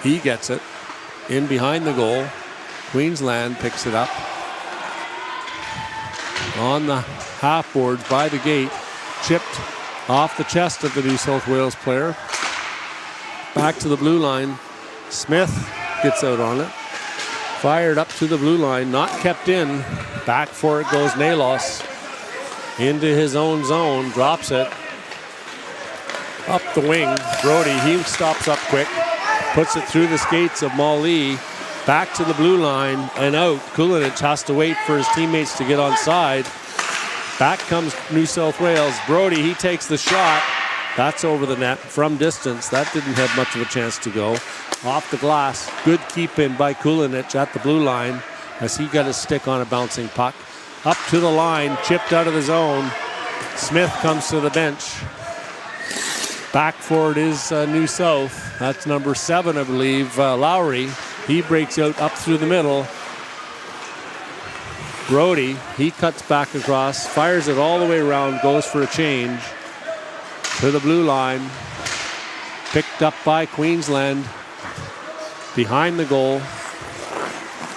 he gets it. In behind the goal. Queensland picks it up. On the half boards by the gate. Chipped off the chest of the New South Wales player. Back to the blue line. Smith gets out on it. Fired up to the blue line. Not kept in. Back for it goes Nalos. Into his own zone. Drops it. Up the wing. Brody, he stops up quick. Puts it through the skates of Mali. Back to the blue line and out. Kulinic has to wait for his teammates to get on side. Back comes New South Wales. Brody, he takes the shot. That's over the net from distance. That didn't have much of a chance to go. Off the glass. Good keep in by Kulinic at the blue line as he got his stick on a bouncing puck. Up to the line, chipped out of the zone. Smith comes to the bench. Back for it is New South. That's number 7, I believe, Lowry. He breaks out up through the middle. Brody, he cuts back across, fires it all the way around, goes for a change to the blue line. Picked up by Queensland. Behind the goal.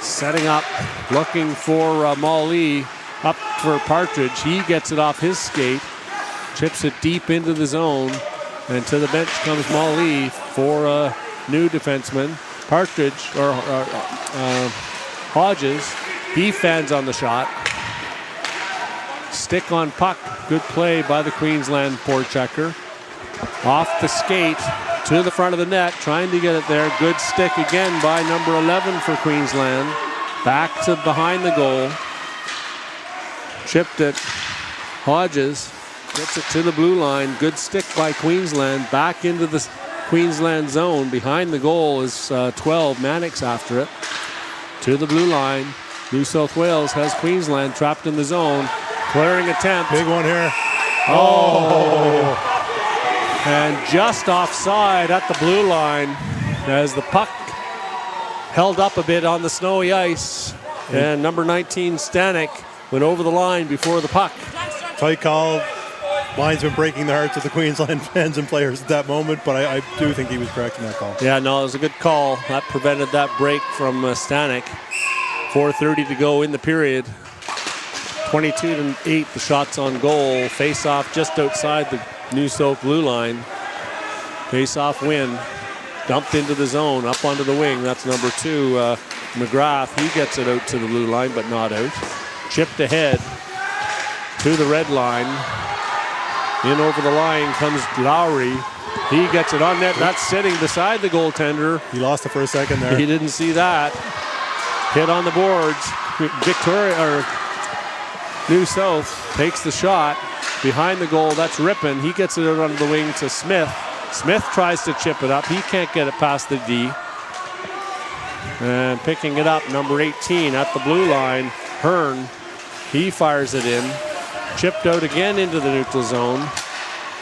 Setting up, looking for Mali. Up for Partridge. He gets it off his skate. Chips it deep into the zone. And to the bench comes Mali for a new defenseman. Partridge, or Hodges, he fans on the shot. Stick on puck. Good play by the Queensland forechecker. Off the skate to the front of the net, trying to get it there. Good stick again by number 11 for Queensland. Back to behind the goal. Chipped it. Hodges gets it to the blue line. Good stick by Queensland. Back into the Queensland zone. Behind the goal is 12. Mannix after it. To the blue line. New South Wales has Queensland trapped in the zone. Clearing attempt. Big one here. Oh. And just offside at the blue line as the puck held up a bit on the snowy ice. And number 19, Stanek, went over the line before the puck. Tight call. Linesman breaking the hearts of the Queensland fans and players at that moment, but I do think he was correct in that call. Yeah, no, it was a good call. That prevented that break from Stanek. 4:30 to go in the period. 22-8, the shots on goal. Face-off just outside the New South blue line. Face-off win. Dumped into the zone, up onto the wing. That's number 2, McGrath. He gets it out to the blue line, but not out. Chipped ahead to the red line. In over the line comes Lowry. He gets it on net. That's sitting beside the goaltender. He lost it for a second there. He didn't see that. Hit on the boards. Victoria, or New South, takes the shot. Behind the goal, that's Rippon. He gets it out onto the wing to Smith. Smith tries to chip it up. He can't get it past the D. And picking it up, number 18 at the blue line, Hearn. He fires it in. Chipped out again into the neutral zone.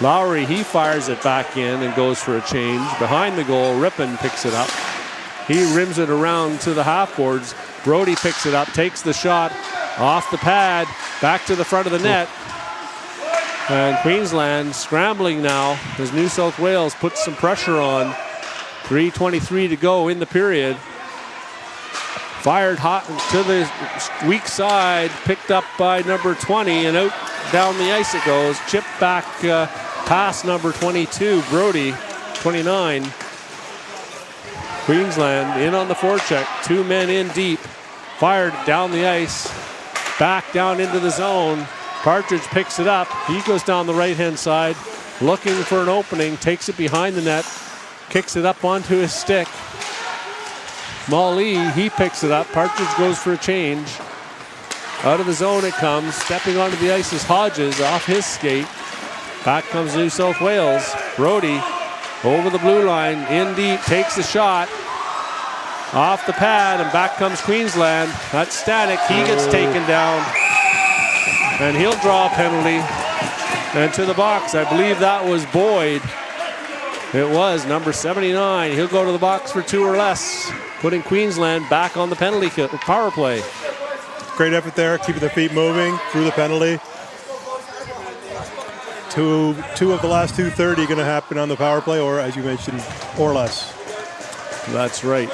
Lowry, he fires it back in and goes for a change. Behind the goal, Rippon picks it up. He rims it around to the half boards. Brody picks it up, takes the shot off the pad, back to the front of the net. And Queensland scrambling now as New South Wales puts some pressure on. 3:23 to go in the period. Fired hot to the weak side, picked up by number 20, and out down the ice it goes. Chipped back past number 22, Brody, 29. Queensland in on the forecheck, 2 men in deep. Fired down the ice, back down into the zone. Partridge picks it up. He goes down the right-hand side, looking for an opening, takes it behind the net, kicks it up onto his stick. Molly, he picks it up. Partridge goes for a change. Out of the zone it comes. Stepping onto the ice is Hodges off his skate. Back comes New South Wales. Brody over the blue line, in deep, takes the shot. Off the pad, and back comes Queensland. That's Stanek. He gets taken down. And he'll draw a penalty. And to the box, I believe that was Boyd. It was number 79. He'll go to the box for 2 or less, putting Queensland back on the penalty power play. Great effort there, keeping their feet moving through the penalty. Two of the last 2:30 going to happen on the power play, or as you mentioned, or less. That's right.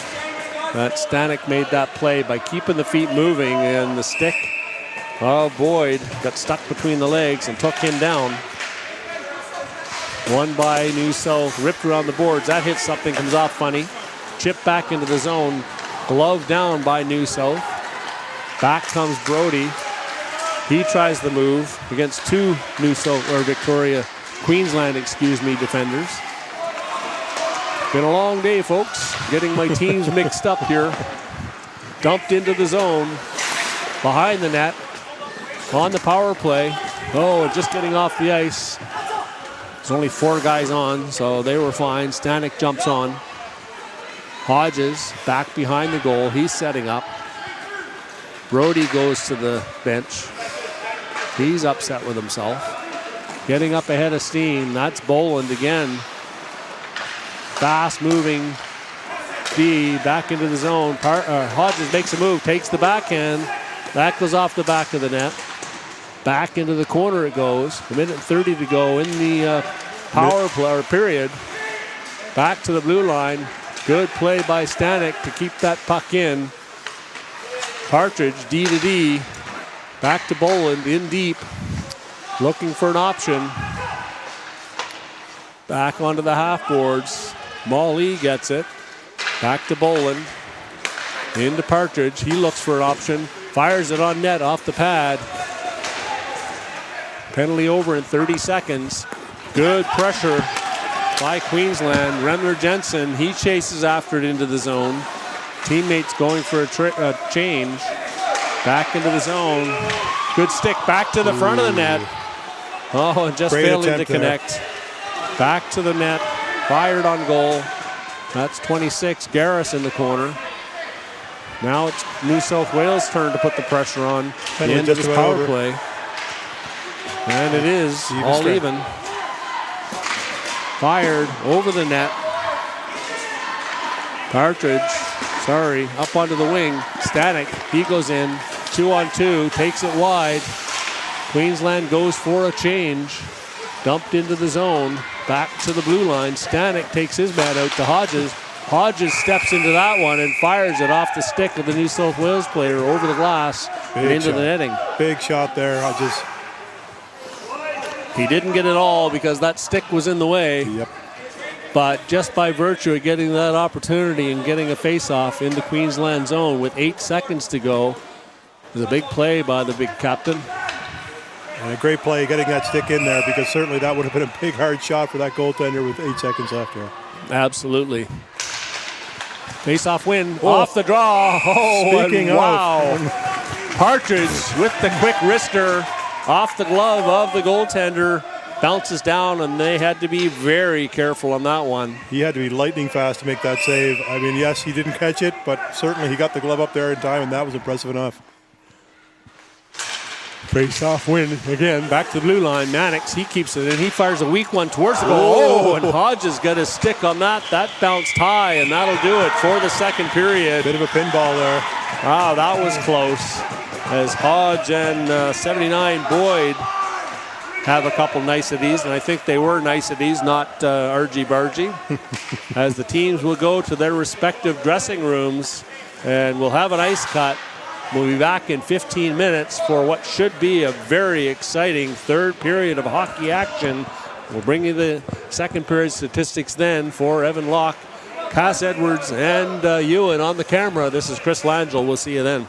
That Stanek made that play by keeping the feet moving, and the stick, oh, Boyd got stuck between the legs and took him down. One by New South, ripped around the boards. That hits something, comes off funny. Chip back into the zone. Glove down by New South. Back comes Brody. He tries the move against 2 New South, or Queensland, defenders. Been a long day, folks. Getting my teams mixed up here. Dumped into the zone. Behind the net. On the power play. Oh, just getting off the ice. There's only 4 guys on, so they were fine. Stanek jumps on. Hodges back behind the goal. He's setting up. Brody goes to the bench. He's upset with himself. Getting up ahead of steam. That's Boland again. Fast moving D back into the zone. Hodges makes a move, takes the backhand. That goes off the back of the net. Back into the corner it goes. 1:30 to go in the power play or period. Back to the blue line. Good play by Stanek to keep that puck in. Partridge, D to D. Back to Boland, in deep. Looking for an option. Back onto the half boards. Molly gets it. Back to Boland. Into Partridge. He looks for an option. Fires it on net off the pad. Penalty over in 30 seconds. Good pressure by Queensland. Remler Jensen, he chases after it into the zone. Teammates going for a change. Back into the zone. Good stick back to the front of the net. Oh, and just Great failing to attempt there. connect. Back to the net. Fired on goal. That's 26. Garris in the corner. Now it's New South Wales' turn to put the pressure on the And end of just this about power over. play. And it is Even all strength. even. Fired over the net. Partridge, up onto the wing. Stanek, he goes in. 2-on-2, takes it wide. Queensland goes for a change. Dumped into the zone. Back to the blue line. Stanek takes his man out to Hodges. Hodges steps into that one and fires it off the stick of the New South Wales player over the glass and Big into shot. the netting. Big shot there. Hodges. He didn't get it all because that stick was in the way. Yep. But just by virtue of getting that opportunity and getting a face-off into Queensland zone with 8 seconds to go, it was a big play by the big captain. And a great play getting that stick in there, because certainly that would have been a big hard shot for that goaltender with 8 seconds left here. Absolutely. Face-off win off the draw. Oh, Speaking and of. wow. Partridge with the quick wrister off the glove of the goaltender. Bounces down, and they had to be very careful on that one. He had to be lightning fast to make that save. I mean, yes, he didn't catch it, but certainly he got the glove up there in time, and that was impressive enough. Face-off win again. Back to the blue line. Mannix, he keeps it in. He fires a weak one towards the goal. Oh, and Hodges got his stick on that. That bounced high, and that'll do it for the second period. Bit of a pinball there. Wow, that was close. As Hodge and 79 Boyd have a couple niceties, and I think they were niceties, not argy-bargy. As the teams will go to their respective dressing rooms, and we'll have an ice cut. We'll be back in 15 minutes for what should be a very exciting third period of hockey action. We'll bring you the second period statistics then for Evan Locke, Cass Edwards, and Ewan on the camera. This is Chris Langell. We'll see you then.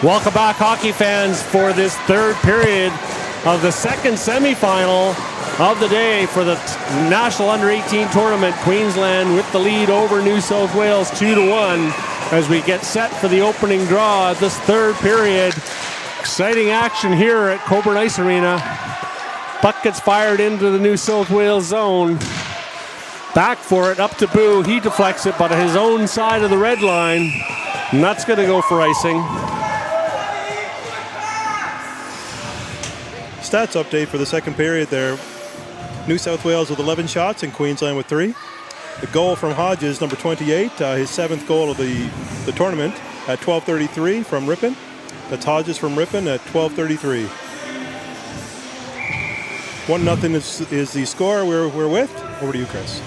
Welcome back, hockey fans, for this third period of the second semifinal of the day for the National Under-18 Tournament. Queensland with the lead over New South Wales 2-1 as we get set for the opening draw of this third period. Exciting action here at Cockburn Ice Arena. Puck gets fired into the New South Wales zone. Back for it, up to Boo. He deflects it, but at his own side of the red line. And that's going to go for icing. Stats update for the second period there. New South Wales with 11 shots and Queensland with 3. The goal from Hodges, number 28, his 7th goal of the tournament at 12:33 from Ripon. That's Hodges from Ripon at 12:33. 1-0 is the score we're with. Over to you, Chris.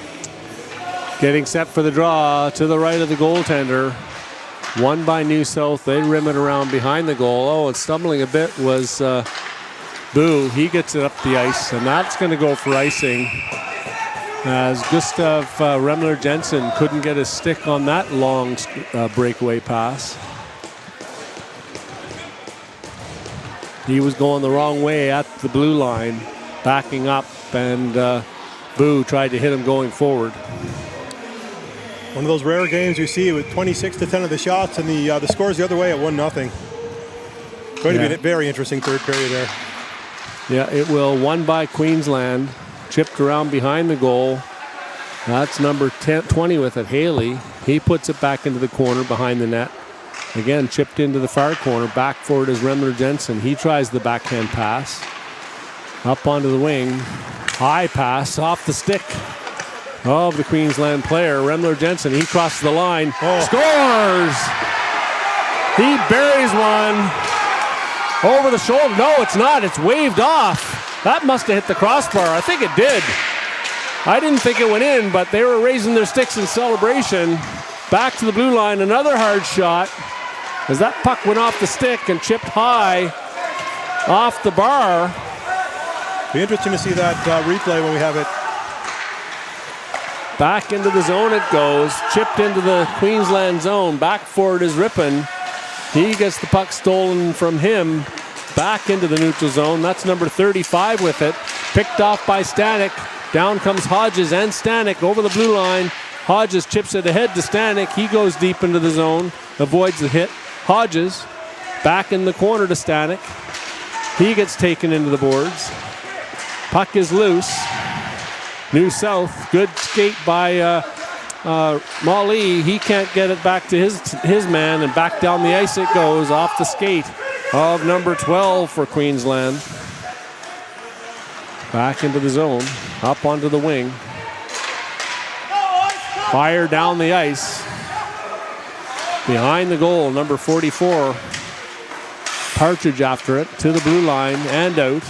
Getting set for the draw to the right of the goaltender. Won by New South. They rim it around behind the goal. Oh, and stumbling a bit was Boo. He gets it up the ice, and that's going to go for icing as Gustav Remler-Jensen couldn't get his stick on that long breakaway pass. He was going the wrong way at the blue line, backing up, and Boo tried to hit him going forward. One of those rare games you see with 26-10 of the shots, and the score's the other way at 1-0. Going to be a very interesting third period there. Yeah, it will. Won by Queensland. Chipped around behind the goal. That's number 20 with it, Haley. He puts it back into the corner behind the net. Again, chipped into the far corner. Back for it is Remler-Jensen. He tries the backhand pass. Up onto the wing. High pass off the stick of the Queensland player. Remler-Jensen, he crosses the line. Scores! He buries one. Over the shoulder. No, it's not. It's waved off. That must have hit the crossbar. I think it did. I didn't think it went in, but they were raising their sticks in celebration. Back to the blue line. Another hard shot as that puck went off the stick and chipped high off the bar. Be interesting to see that replay when we have it. Back into the zone it goes. Chipped into the Queensland zone. Back for it is Ripon. He gets the puck stolen from him back into the neutral zone. That's number 35 with it. Picked off by Stanek. Down comes Hodges and Stanek over the blue line. Hodges chips it ahead to Stanek. He goes deep into the zone, avoids the hit. Hodges back in the corner to Stanek. He gets taken into the boards. Puck is loose. New South, good skate by Molly. He can't get it back to his man, and back down the ice it goes off the skate of number 12 for Queensland. Back into the zone, up onto the wing. Fire down the ice. Behind the goal, number 44. Partridge after it to the blue line and out.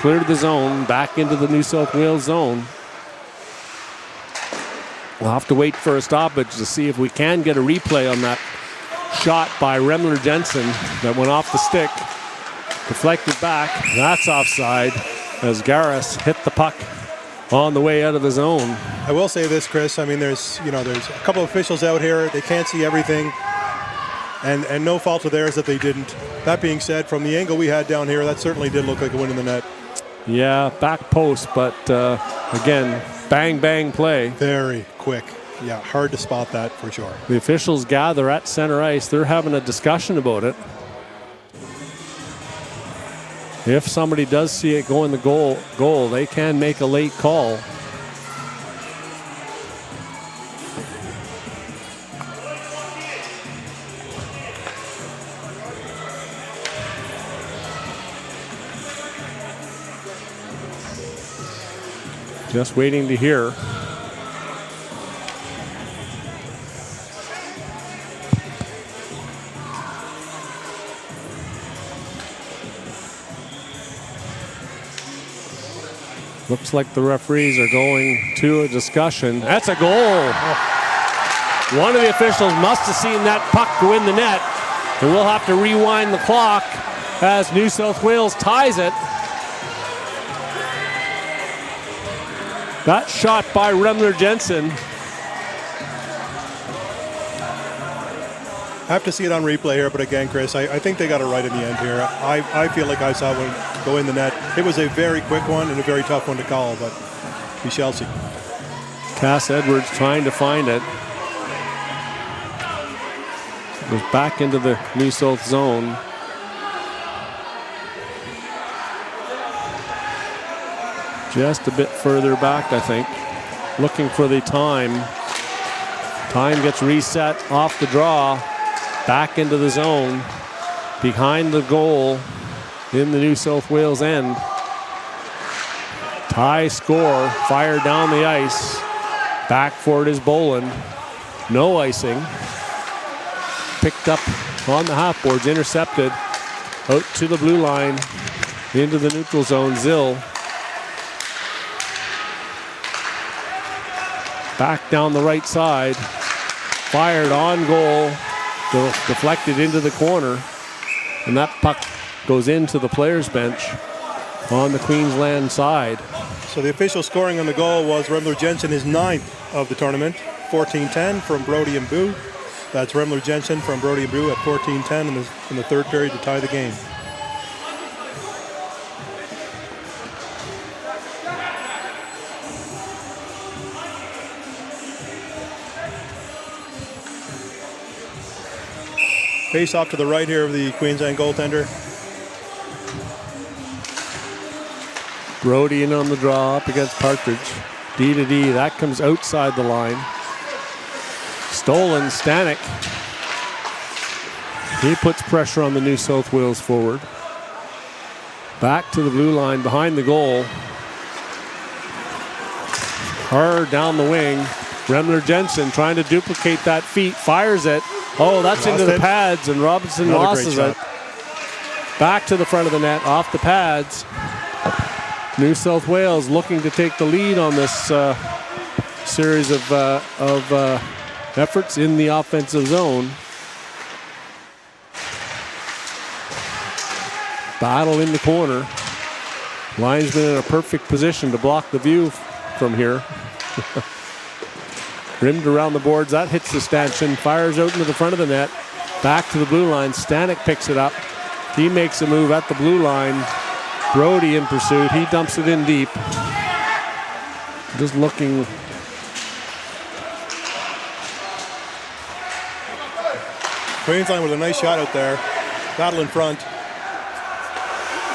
Cleared the zone, back into the New South Wales zone. We'll have to wait for a stoppage to see if we can get a replay on that shot by Remler-Jensen that went off the stick. Deflected back. That's offside as Garris hit the puck on the way out of the zone. I will say this, Chris. I mean, there's a couple of officials out here. They can't see everything. And no fault of theirs that they didn't. That being said, from the angle we had down here, that certainly did look like a win in the net. Yeah, back post, but again, bang, bang play. Very quick. Yeah, hard to spot that for sure. The officials gather at center ice. They're having a discussion about it. If somebody does see it go in the goal, they can make a late call. Just waiting to hear. Looks like the referees are going to a discussion. That's a goal. One of the officials must have seen that puck go in the net. And we'll have to rewind the clock as New South Wales ties it. That shot by Remler-Jensen. I have to see it on replay here, but again, Chris, I think they got it right in the end here. I feel like I saw one go in the net. It was a very quick one and a very tough one to call, but we shall see. Cass Edwards trying to find it. Goes back into the New South zone. Just a bit further back, I think. Looking for the time. Time gets reset off the draw. Back into the zone, behind the goal in the New South Wales end. Tie score, fire down the ice. Back for it is Boland. No icing. Picked up on the half boards, intercepted. Out to the blue line, into the neutral zone, Zill. Back down the right side. Fired on goal. Deflected into the corner, and that puck goes into the players' bench on the Queensland side. So the official scoring on the goal was Remler Jensen, his 9th of the tournament, 14-10 from Brody and Boo. That's Remler Jensen from Brody and Boo at 14-10 in the third period to tie the game. Face off to the right here of the Queensland goaltender. Brody in on the draw up against Partridge. D to D, that comes outside the line. Stolen, Stanek. He puts pressure on the New South Wales forward. Back to the blue line behind the goal. Hard down the wing. Remler Jensen trying to duplicate that feat, fires it. Oh, that's into the pads, and Robinson loses it. Back to the front of the net, off the pads. New South Wales looking to take the lead on this series of efforts in the offensive zone. Battle in the corner. Linesman in a perfect position to block the view from here. Rimmed around the boards, that hits the stanchion, fires out into the front of the net. Back to the blue line, Stanek picks it up. He makes a move at the blue line. Brody in pursuit, he dumps it in deep. Just looking. Queensland with a nice shot out there. Battle in front.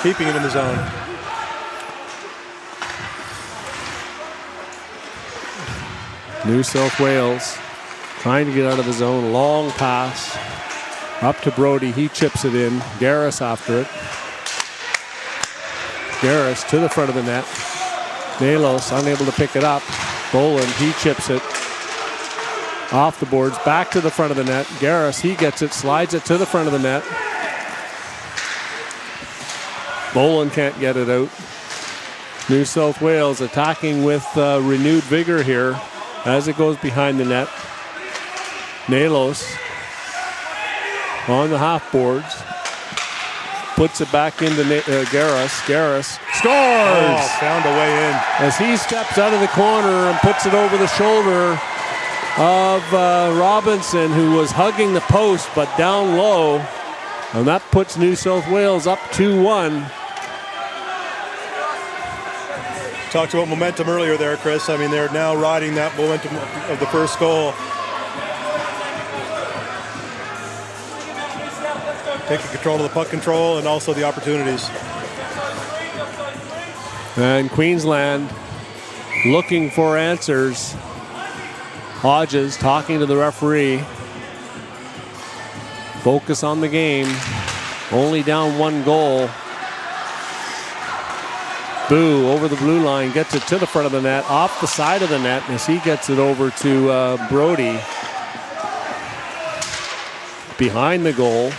Keeping it in the zone. New South Wales trying to get out of the zone. Long pass up to Brody. He chips it in. Garris after it. Garris to the front of the net. Nalos unable to pick it up. Boland, he chips it off the boards. Back to the front of the net. Garris, he gets it. Slides it to the front of the net. Boland can't get it out. New South Wales attacking with renewed vigor here as it goes behind the net. Nalos on the half boards. Puts it back into Garris. Garris scores! Oh, found a way in. As he steps out of the corner and puts it over the shoulder of Robinson, who was hugging the post but down low. And that puts New South Wales up 2-1. Talked about momentum earlier there, Chris. I mean, they're now riding that momentum of the first goal. Taking control of the puck control and also the opportunities. And Queensland looking for answers. Hodges talking to the referee. Focus on the game. Only down 1 goal. Boo over the blue line, gets it to the front of the net, off the side of the net as he gets it over to Brody. Behind the goal.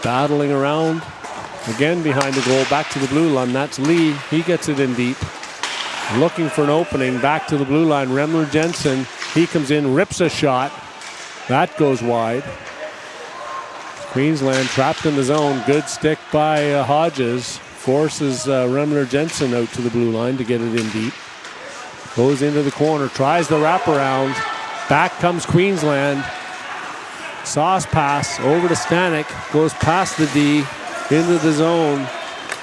Battling around. Again behind the goal, back to the blue line. That's Lee. He gets it in deep. Looking for an opening, back to the blue line. Remler Jensen, he comes in, rips a shot. That goes wide. Queensland trapped in the zone. Good stick by Hodges. Forces Remler Jensen out to the blue line to get it in deep. Goes into the corner, tries the wraparound. Back comes Queensland. Sauce pass over to Stanek. Goes past the D into the zone.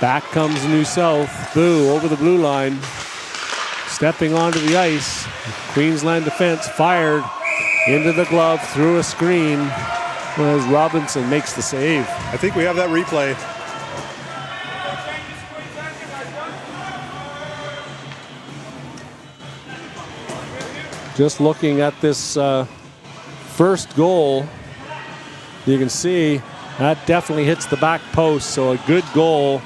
Back comes New South. Boo over the blue line. Stepping onto the ice. Queensland defense fired into the glove through a screen as Robinson makes the save. I think we have that replay. Just looking at this first goal, you can see that definitely hits the back post. So a good goal,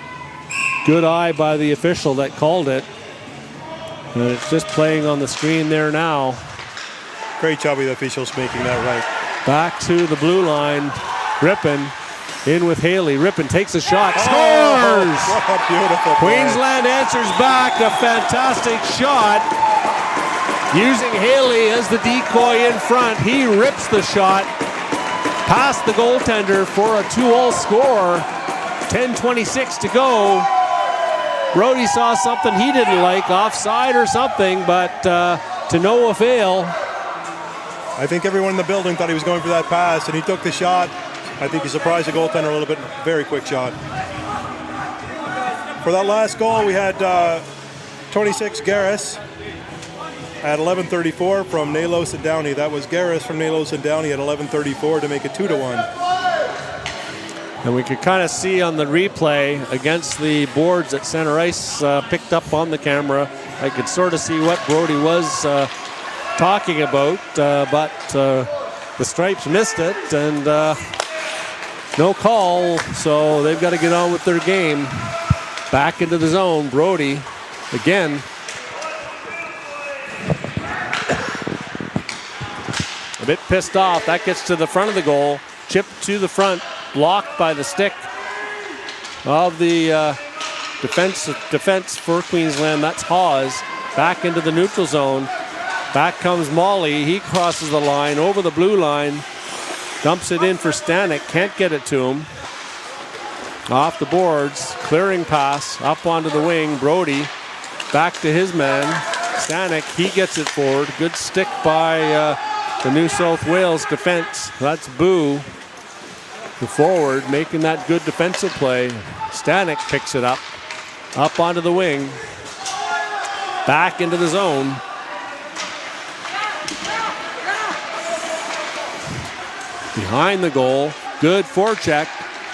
good eye by the official that called it. And it's just playing on the screen there now. Great job of the officials making that right. Back to the blue line. Rippon in with Haley. Rippon takes a shot. Scores! Oh, what a beautiful play. Queensland answers back. A fantastic shot. Using Haley as the decoy in front. He rips the shot past the goaltender for a 2-all score. 10:26 to go. Brody saw something he didn't like, offside or something, but to no avail. I think everyone in the building thought he was going for that pass, and he took the shot. I think he surprised the goaltender a little bit. Very quick shot. For that last goal, we had 26 Garris at 11:34 from Nalos and Downey. That was Garris from Nalos and Downey at 11:34 to make it 2-1. And we could kind of see on the replay against the boards at center ice, picked up on the camera. I could sort of see what Brody was talking about, but the Stripes missed it, and no call, so they've got to get on with their game. Back into the zone, Brody again. A bit pissed off. That gets to the front of the goal. Chipped to the front. Blocked by the stick of the defense for Queensland. That's Hawes. Back into the neutral zone. Back comes Molly. He crosses the line over the blue line. Dumps it in for Stanek. Can't get it to him. Off the boards. Clearing pass. Up onto the wing. Brody. Back to his man. Stanek. He gets it forward. Good stick by the New South Wales defense. That's Boo. The forward making that good defensive play. Stanek picks it up onto the wing, back into the zone. Behind the goal, good forecheck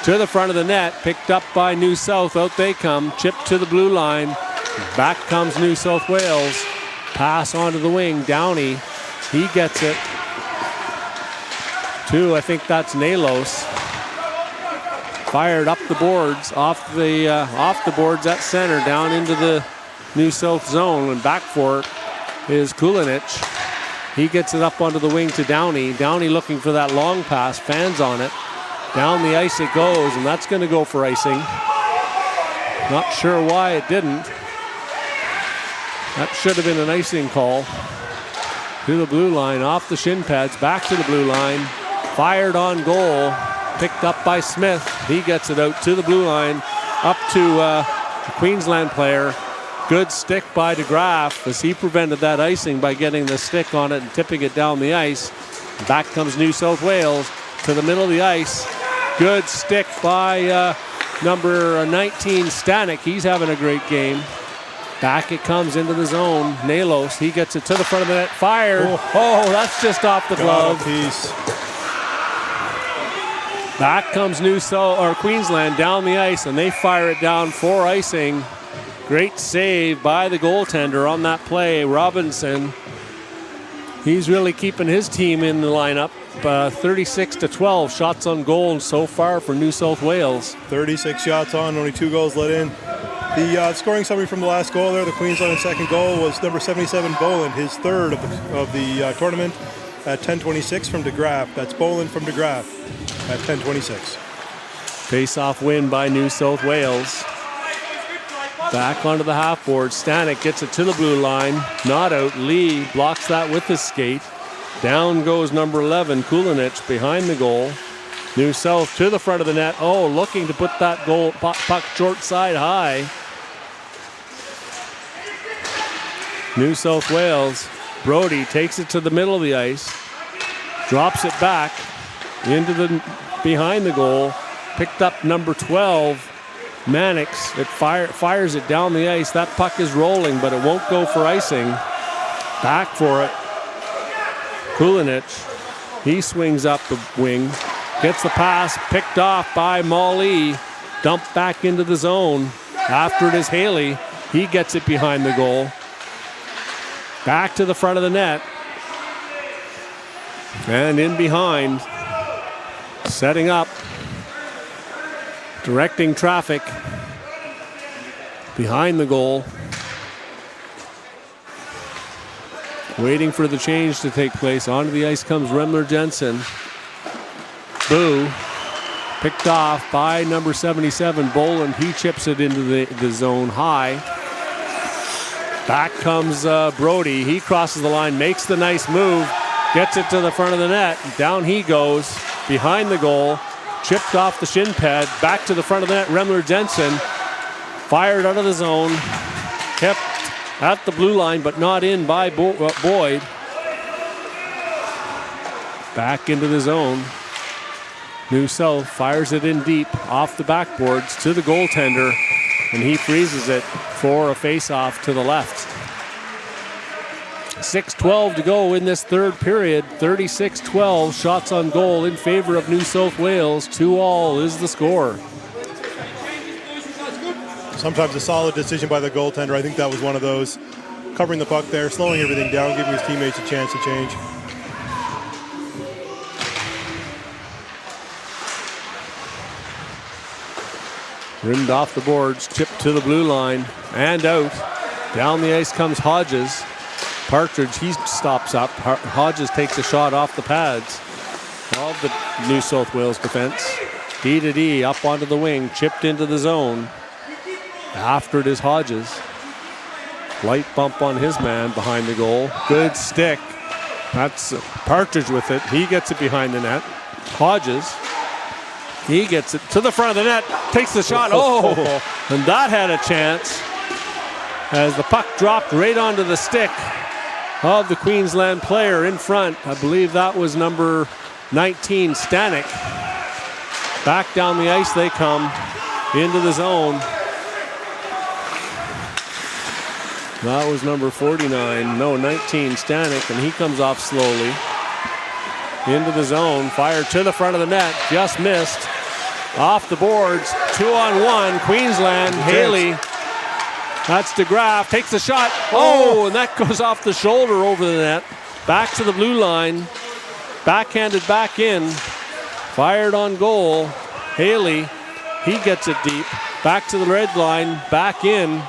to the front of the net, picked up by New South. Out they come, chipped to the blue line. Back comes New South Wales. Pass onto the wing, Downey. He gets it to, I think that's Nalos. Fired up the boards, off the boards at center, down into the New South zone, and back for it is Kulinich. He gets it up onto the wing to Downey. Downey looking for that long pass, fans on it. Down the ice it goes, and that's going to go for icing. Not sure why it didn't. That should have been an icing call. To the blue line, off the shin pads, back to the blue line. Fired on goal. Picked up by Smith. He gets it out to the blue line, up to the Queensland player. Good stick by DeGraff as he prevented that icing by getting the stick on it and tipping it down the ice. Back comes New South Wales to the middle of the ice. Good stick by number 19, Stanek. He's having a great game. Back it comes into the zone. Nalos, he gets it to the front of the net. Fired. Oh, that's just off the glove. Back comes Queensland down the ice, and they fire it down for icing. Great save by the goaltender on that play, Robinson. He's really keeping his team in the lineup. 36-12 shots on goal so far for New South Wales. 36 shots on, only 2 goals let in. The scoring summary from the last goal there, the Queensland second goal, was number 77, Boland, his third of the tournament at 10:26 from DeGraff. That's Boland from DeGraff at 10:26. Face-off win by New South Wales. Back onto the half board. Stanek gets it to the blue line. Not out. Lee blocks that with his skate. Down goes number 11, Kulinich, behind the goal. New South to the front of the net. Oh, looking to put that goal puck short side high. New South Wales. Brody takes it to the middle of the ice, drops it back into the behind the goal. Picked up number 12, Mannix. It fires it down the ice. That puck is rolling, but it won't go for icing. Back for it. Kulinich. He swings up the wing, gets the pass, picked off by Molly. Dumped back into the zone. After it is Haley. He gets it behind the goal. Back to the front of the net. And in behind. Setting up. Directing traffic. Behind the goal. Waiting for the change to take place. Onto the ice comes Remler Jensen. Boo. Picked off by number 77, Boland. He chips it into the zone high. Back comes Brody. He crosses the line, makes the nice move, gets it to the front of the net. Down he goes, behind the goal, chipped off the shin pad, back to the front of the net. Remler Jensen fired out of the zone, kept at the blue line, but not in by Boyd. Back into the zone. New South fires it in deep off the backboards to the goaltender, and he freezes it for a face-off to the left. 6:12 to go in this third period. 36-12 shots on goal in favor of New South Wales. 2-2 is the score. Sometimes a solid decision by the goaltender. I think that was one of those. Covering the puck there, slowing everything down, giving his teammates a chance to change. Rimmed off the boards, chipped to the blue line, and out. Down the ice comes Hodges. Partridge, he stops up. Hodges takes a shot off the pads of the New South Wales defense. D up onto the wing, chipped into the zone. After it is Hodges. Light bump on his man behind the goal. Good stick. That's Partridge with it. He gets it behind the net. Hodges. He gets it to the front of the net, takes the shot. Oh, and that had a chance as the puck dropped right onto the stick of the Queensland player in front. I believe that was number 19, Stanek. Back down the ice they come into the zone. That was number 49, no, 19, Stanek, and he comes off slowly. Into the zone, fired to the front of the net, just missed. Off the boards, 2-on-1, Queensland, Haley. That's DeGraff, takes the shot. Oh, and that goes off the shoulder over the net. Back to the blue line, backhanded back in. Fired on goal, Haley, he gets it deep. Back to the red line, back in.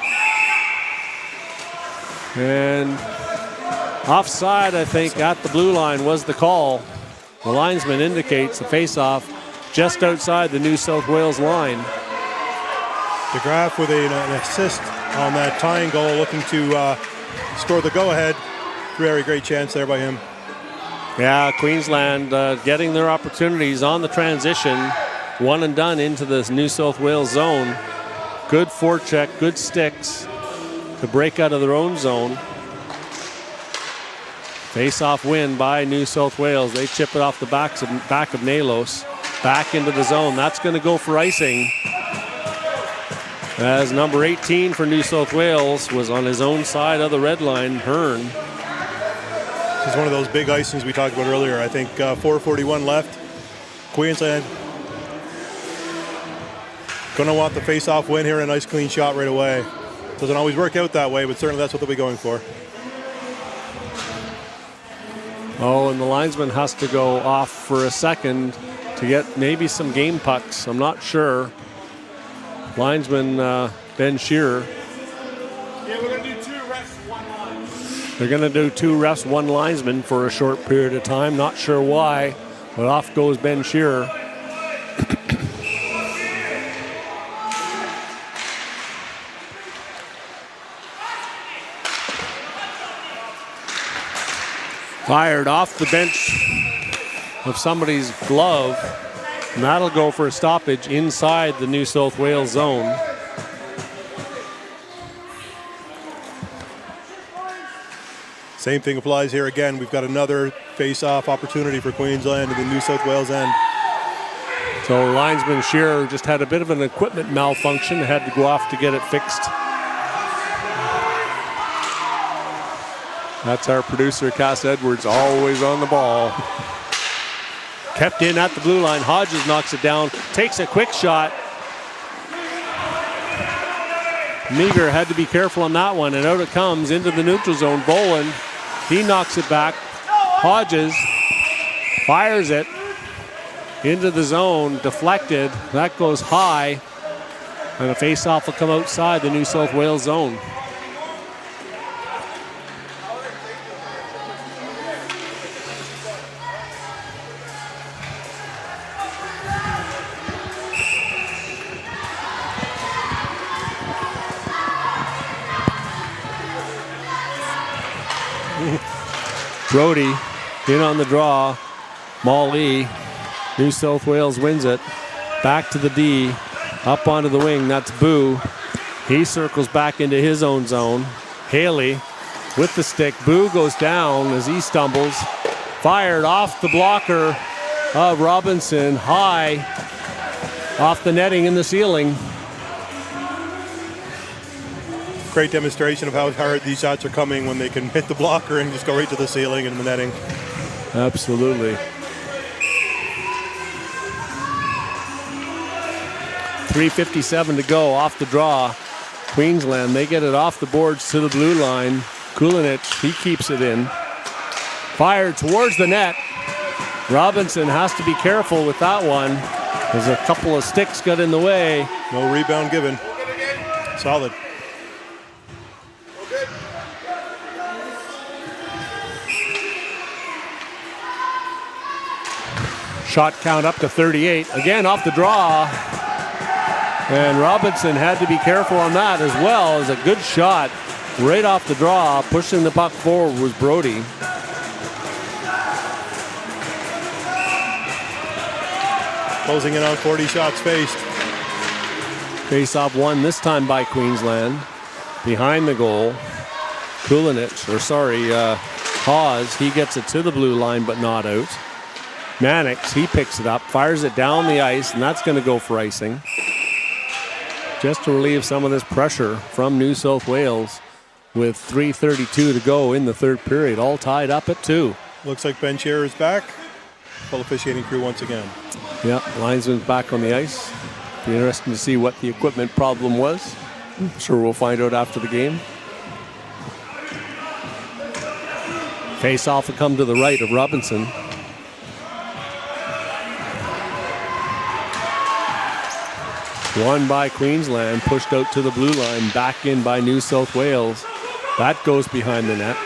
And offside, I think, at the blue line was the call. The linesman indicates the face-off just outside the New South Wales line. DeGraff with an assist on that tying goal, looking to score the go-ahead. Very great chance there by him. Yeah, Queensland getting their opportunities on the transition. One and done into the New South Wales zone. Good forecheck, good sticks to break out of their own zone. Face-off win by New South Wales. They chip it off the back of Nalos. Back into the zone. That's going to go for icing. As number 18 for New South Wales was on his own side of the red line, Hearn. This is one of those big icings we talked about earlier. I think 4:41 left. Queensland going to want the face-off win here, a nice clean shot right away. Doesn't always work out that way, but certainly that's what they'll be going for. Oh, and the linesman has to go off for a second to get maybe some game pucks. I'm not sure. Linesman Ben Shearer. Yeah, we're going to do 2 refs, 1 line. They're going to do 2 refs, 1 linesman for a short period of time. Not sure why, but off goes Ben Shearer. Fired off the bench of somebody's glove, and that'll go for a stoppage inside the New South Wales zone. Same thing applies here again. We've got another face-off opportunity for Queensland in the New South Wales end. So linesman Shearer just had a bit of an equipment malfunction, had to go off to get it fixed. That's our producer, Cass Edwards, always on the ball. Kept in at the blue line. Hodges knocks it down, takes a quick shot. Meager had to be careful on that one, and out it comes into the neutral zone. Boland, he knocks it back. Hodges fires it into the zone, deflected. That goes high, and a face-off will come outside the New South Wales zone. Brody in on the draw. Molly, New South Wales wins it. Back to the D, up onto the wing. That's Boo. He circles back into his own zone. Haley with the stick. Boo goes down as he stumbles. Fired off the blocker of Robinson, high off the netting in the ceiling. Great demonstration of how hard these shots are coming when they can hit the blocker and just go right to the ceiling and the netting. Absolutely. 3:57 to go off the draw. Queensland, they get it off the boards to the blue line. Kulinich, he keeps it in. Fired towards the net. Robinson has to be careful with that one. There's a couple of sticks got in the way. No rebound given. Solid. Shot count up to 38. Again off the draw. And Robinson had to be careful on that as well. It was a good shot right off the draw. Pushing the puck forward was Brody. Closing in on 40 shots faced. Face-off won this time by Queensland. Behind the goal. Hawes, he gets it to the blue line but not out. Mannix, he picks it up, fires it down the ice, and that's going to go for icing. Just to relieve some of this pressure from New South Wales with 3:32 to go in the third period, all tied up at 2. Looks like Ben Shearer is back. Full officiating crew once again. Yeah, linesman's back on the ice. Be interesting to see what the equipment problem was. I'm sure we'll find out after the game. Face-off will come to the right of Robinson. Won by Queensland, pushed out to the blue line, back in by New South Wales. That goes behind the net.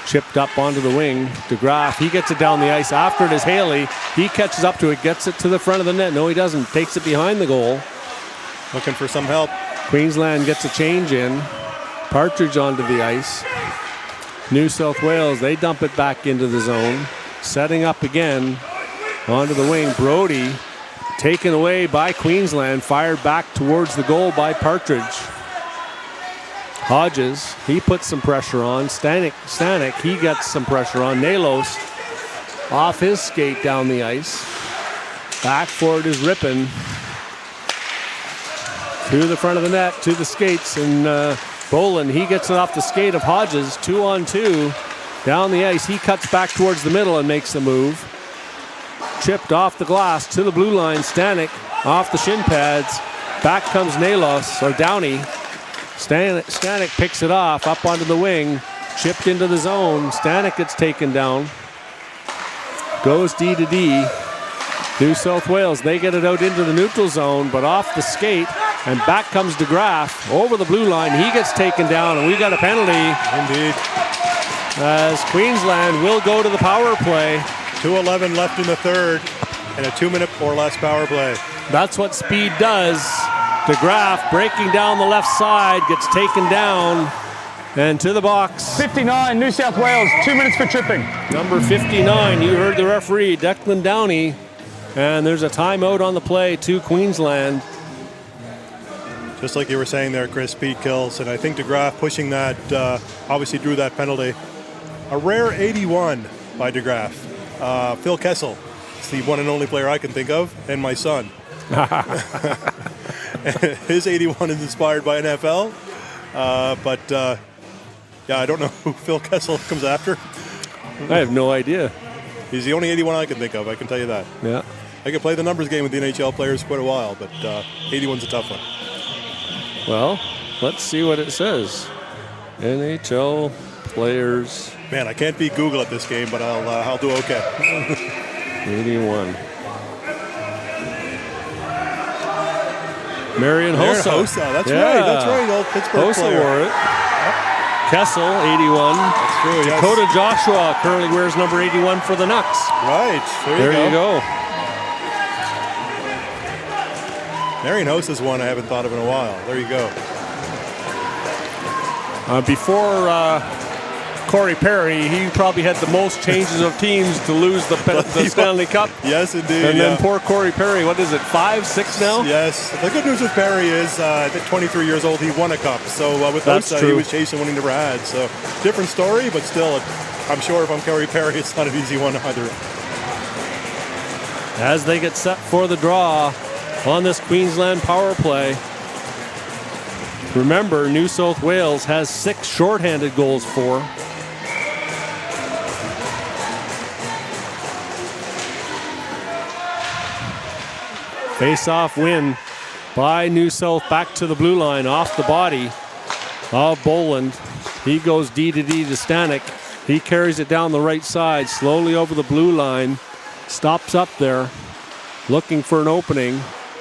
Chipped up onto the wing. DeGraff, he gets it down the ice. After it is Haley. He catches up to it, gets it to the front of the net. No, he doesn't. Takes it behind the goal. Looking for some help. Queensland gets a change in. Partridge onto the ice. New South Wales, they dump it back into the zone. Setting up again onto the wing. Brody taken away by Queensland, fired back towards the goal by Partridge. Hodges, he puts some pressure on. Stanek, he gets some pressure on. Nalos off his skate down the ice. Back for it is Rippon. To the front of the net, to the skates, and Boland, he gets it off the skate of Hodges. 2-on-2 down the ice. He cuts back towards the middle and makes the move. Chipped off the glass to the blue line. Stanek off the shin pads. Back comes Nalos, or Downey. Stanek picks it off up onto the wing. Chipped into the zone. Stanek gets taken down. Goes D to D. New South Wales, they get it out into the neutral zone, but off the skate. And back comes DeGraff over the blue line. He gets taken down, and we got a penalty. Indeed. As Queensland will go to the power play. 2:11 left in the third, and a 2-minute or less power play. That's what speed does. DeGraff breaking down the left side, gets taken down, and to the box. 59, New South Wales, 2 minutes for tripping. Number 59, you heard the referee, Declan Downey, and there's a timeout on the play to Queensland. Just like you were saying there, Chris, speed kills, and I think DeGraff pushing that obviously drew that penalty. A rare 81 by DeGraff. Phil Kessel. It's the one and only player I can think of, and my son. His 81 is inspired by NFL. Yeah, I don't know who Phil Kessel comes after. I have no idea. He's the only 81 I can think of, I can tell you that. Yeah. I could play the numbers game with the NHL players quite a while, but 81's a tough one. Well, let's see what it says. NHL players. Man, I can't beat Google at this game, but I'll do okay. 81. Marian Hossa. Hossa, that's right. Old Pittsburgh Hossa player. wore it. Kessel, 81. That's true, yes. Dakota Joshua currently wears number 81 for the Nucks. Right, There you go. Marian Hossa's one I haven't thought of in a while. There you go. Before Corey Perry, he probably had the most changes of teams to lose the Stanley Cup. Yes, indeed. And then poor Corey Perry, what is it, 5, 6 now? Yes. The good news with Perry is at 23 years old, he won a cup. So with That's Hossa, true. he was chasing one he never had. So different story, but still, I'm sure if I'm Corey Perry, it's not an easy one either. As they get set for the draw on this Queensland power play. Remember, New South Wales has 6 shorthanded goals for. Face-off win by New South back to the blue line off the body of Boland. He goes D to Stanek. He carries it down the right side, slowly over the blue line. Stops up there, looking for an opening.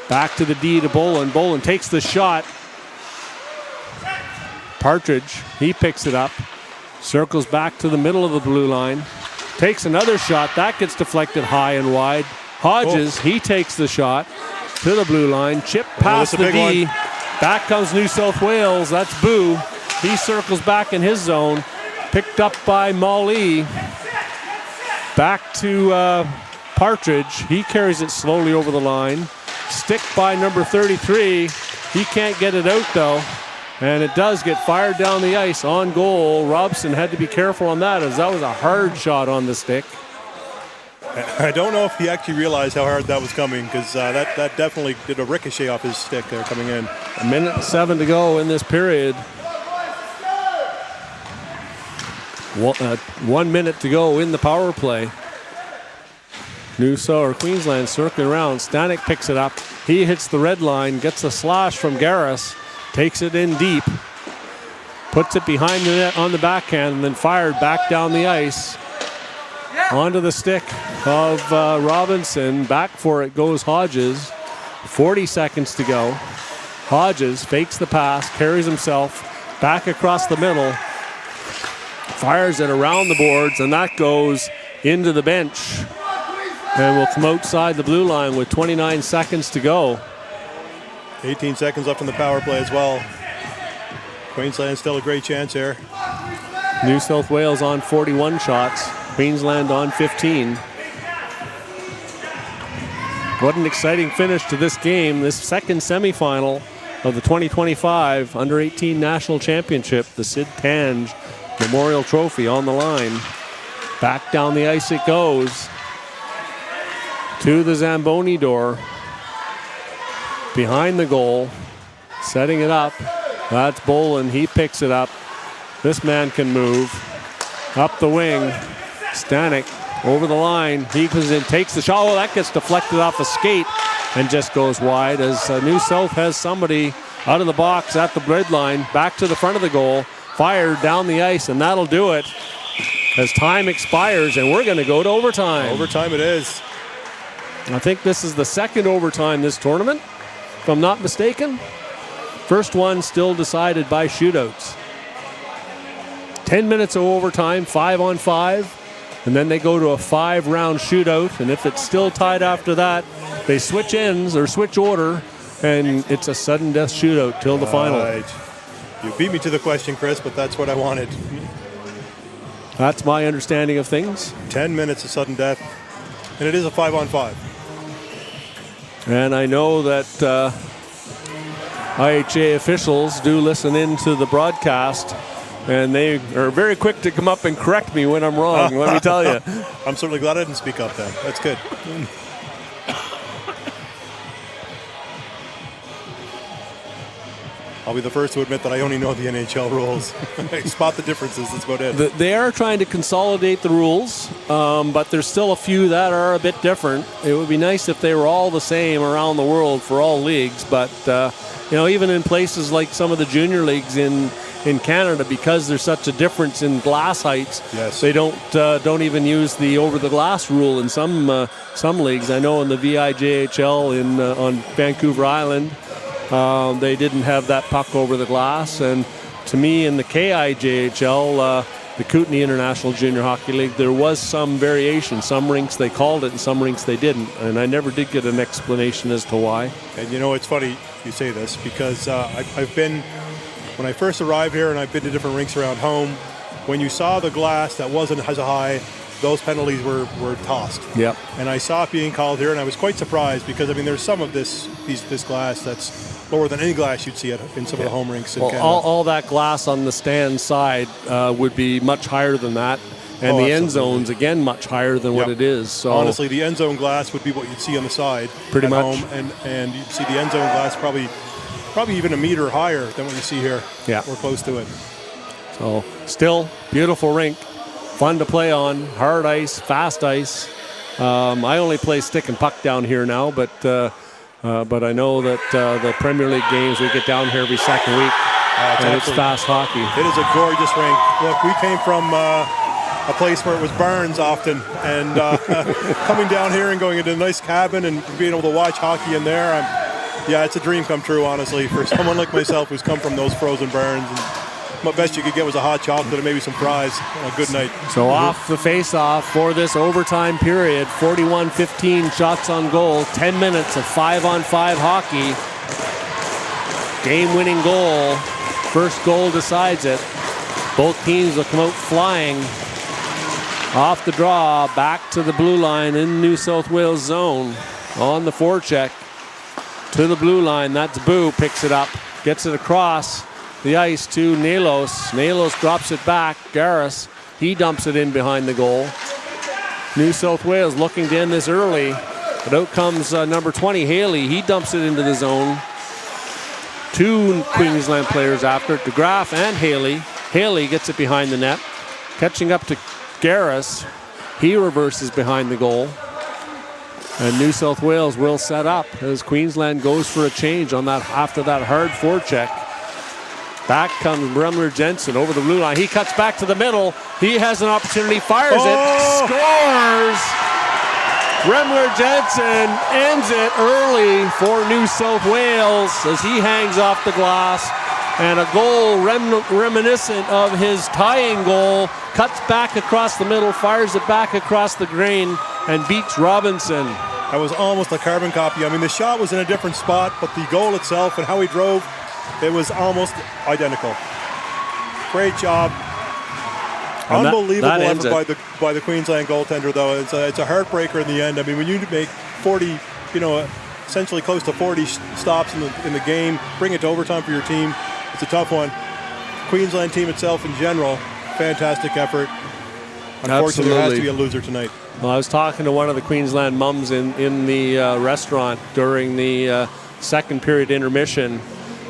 Back to the D to Boland. Boland takes the shot. Partridge, he picks it up. Circles back to the middle of the blue line. Takes another shot. That gets deflected high and wide. Hodges, he takes the shot to the blue line. Chip past the D. Back comes New South Wales. That's Boo. He circles back in his zone. Picked up by Molly. Back to Partridge. He carries it slowly over the line. Stick by number 33. He can't get it out though. And it does get fired down the ice on goal. Robson had to be careful on that as that was a hard shot on the stick. I don't know if he actually realized how hard that was coming because that definitely did a ricochet off his stick there coming in. 1:07 to go in this period. 1 minute to go in the power play. Queensland circling around. Stanek picks it up. He hits the red line, gets a slash from Garris, takes it in deep, puts it behind the net on the backhand, and then fired back down the ice onto the stick of Robinson. Back for it goes Hodges. 40 seconds to go. Hodges fakes the pass, carries himself back across the middle, fires it around the boards, and that goes into the bench. And will come outside the blue line with 29 seconds to go. 18 seconds left in the power play as well. Queensland still a great chance here. New South Wales on 41 shots. Queensland on 15. What an exciting finish to this game. This second semifinal of the 2025 Under-18 National Championship. The Sid Tange Memorial Trophy on the line. Back down the ice it goes. To the Zamboni door. Behind the goal. Setting it up. That's Boland. He picks it up. This man can move. Up the wing. Stanek over the line. He goes in, takes the shot. Oh, that gets deflected off a skate and just goes wide as New South has somebody out of the box at the red line. Back to the front of the goal. Fired down the ice, and that'll do it as time expires, and we're going to go to overtime. Overtime it is. I think this is the second overtime this tournament, if I'm not mistaken. First one still decided by shootouts. 10 minutes of overtime, 5-on-5, and then they go to a 5-round shootout, and if it's still tied after that, they switch ends or switch order, and it's a sudden death shootout till the final. Right. You beat me to the question, Chris, but that's what I wanted. That's my understanding of things. 10 minutes of sudden death, and it is a 5-on-5. And I know that IHA officials do listen in to the broadcast and they are very quick to come up and correct me when I'm wrong, let me tell you. I'm certainly glad I didn't speak up then. That's good. I'll be the first to admit that I only know the NHL rules. I spot the differences, that's about it. They are trying to consolidate the rules, but there's still a few that are a bit different. It would be nice if they were all the same around the world for all leagues, but even in places like some of the junior leagues in Canada, because there's such a difference in glass heights, yes, they don't even use the over the glass rule in some leagues. I know in the VIJHL on Vancouver Island, they didn't have that puck over the glass, and to me in the KIJHL, the Kootenay International Junior Hockey League, there was some variation. Some rinks they called it and some rinks they didn't, and I never did get an explanation as to why. And it's funny you say this, because I've been, when I first arrived here and I've been to different rinks around home, when you saw the glass that wasn't as high, those penalties were tossed. Yep. And I saw it being called here, and I was quite surprised, because there's some of this glass that's lower than any glass you'd see in some of the home rinks in Canada. All that glass on the stand side would be much higher than that, and the end zone's again much higher than what it is. So honestly, the end zone glass would be what you'd see on the side pretty much, home, and you'd see the end zone glass probably even a meter higher than what you see here. Yeah, we're close to it. So still beautiful rink, fun to play on, hard ice, fast ice. I only play stick and puck down here now, but I know that the Premier League games, we get down here every second week, and it's fast hockey. It is a gorgeous rink. Look, we came from a place where it was barns often, and coming down here and going into a nice cabin and being able to watch hockey in there, it's a dream come true, honestly, for someone like myself who's come from those frozen barns. And what best you could get was a hot chocolate and maybe some fries on a good night. So off the face-off for this overtime period, 41-15 shots on goal, 10 minutes of 5-on-5 hockey. Game-winning goal. First goal decides it. Both teams will come out flying off the draw, back to the blue line in New South Wales zone. On the forecheck to the blue line. That's Boo, picks it up, gets it across the ice to Nalos. Nalos drops it back. Garris, he dumps it in behind the goal. New South Wales looking to end this early, but out comes number 20, Haley. He dumps it into the zone. Two Queensland players after it, DeGraff and Haley. Haley gets it behind the net, catching up to Garris. He reverses behind the goal. And New South Wales will set up as Queensland goes for a change on that after that hard forecheck. Back comes Bremler Jensen over the blue line. He cuts back to the middle. He has an opportunity, fires it, scores! Bremler Jensen ends it early for New South Wales as he hangs off the glass. And a goal reminiscent of his tying goal, cuts back across the middle, fires it back across the grain, and beats Robinson. That was almost a carbon copy. The shot was in a different spot, but the goal itself and how he drove, it was almost identical. Great job. And unbelievable effort by the Queensland goaltender, though. It's a heartbreaker in the end. When you make 40, essentially close to 40 stops in the game, bring it to overtime for your team, it's a tough one. Queensland team itself in general, fantastic effort. Unfortunately, there has to be a loser tonight. Well, I was talking to one of the Queensland mums in the restaurant during the second period intermission,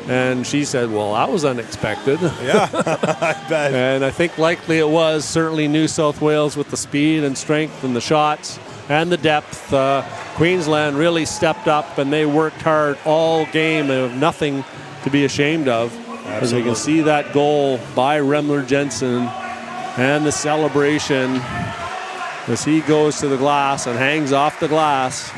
and she said, well, that was unexpected. Yeah, I bet. And I think likely it was. Certainly New South Wales with the speed and strength and the shots and the depth. Queensland really stepped up, and they worked hard all game and have nothing to be ashamed of. Absolutely. As we can see that goal by Bremler Jensen and the celebration as he goes to the glass and hangs off the glass.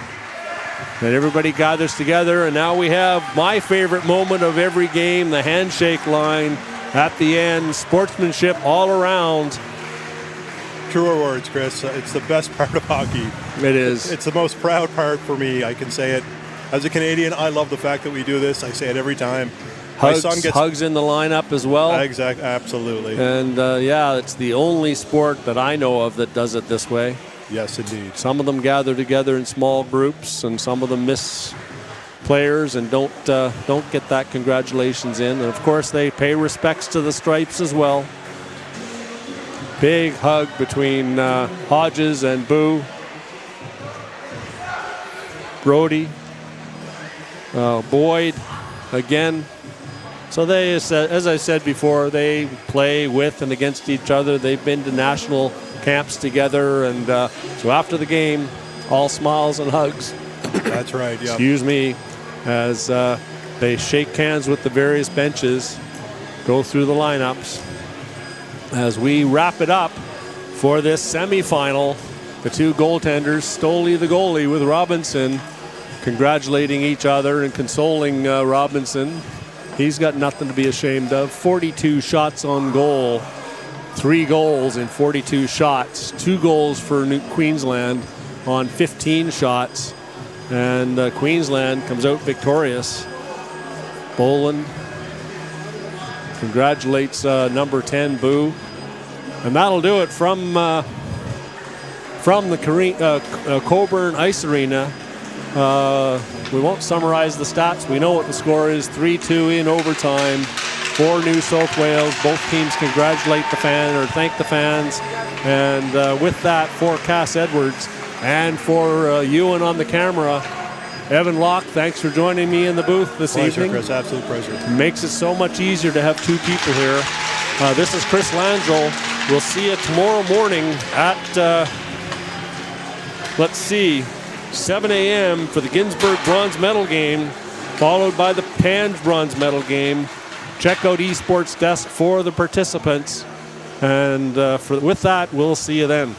And everybody gathers together, and now we have my favorite moment of every game, the handshake line at the end, sportsmanship all around. Truer words, Chris. It's the best part of hockey. It is. It's the most proud part for me, I can say it. As a Canadian, I love the fact that we do this. I say it every time. Hugs in the lineup as well. Exactly, absolutely. And it's the only sport that I know of that does it this way. Yes, indeed. Some of them gather together in small groups, and some of them miss players and don't get that congratulations in. And of course, they pay respects to the stripes as well. Big hug between Hodges and Boo. Brody. Boyd again. So they, as I said before, they play with and against each other. They've been to national camps together, and so after the game, all smiles and hugs. That's right, yeah. Excuse me, as they shake hands with the various benches, go through the lineups. As we wrap it up for this semifinal, the two goaltenders, Stoley the goalie with Robinson, congratulating each other and consoling Robinson. He's got nothing to be ashamed of. 42 shots on goal, 3 goals in 42 shots, 2 goals for Queensland on 15 shots, and Queensland comes out victorious. Boland congratulates number 10, Boo. And that'll do it from the Cockburn Ice Arena. We won't summarize the stats. We know what the score is. 3-2 in overtime for New South Wales. Both teams congratulate the fan or thank the fans. And with that, for Cass Edwards and for Ewan on the camera, Evan Locke, thanks for joining me in the booth this evening. Chris, absolute pleasure. Makes it so much easier to have 2 people here. This is Chris Langell. We'll see you tomorrow morning at, let's see, 7 a.m. for the Ginsburg Bronze Medal game, followed by the TANGE Bronze Medal game. Check out Esports Desk for the participants. And with that, we'll see you then.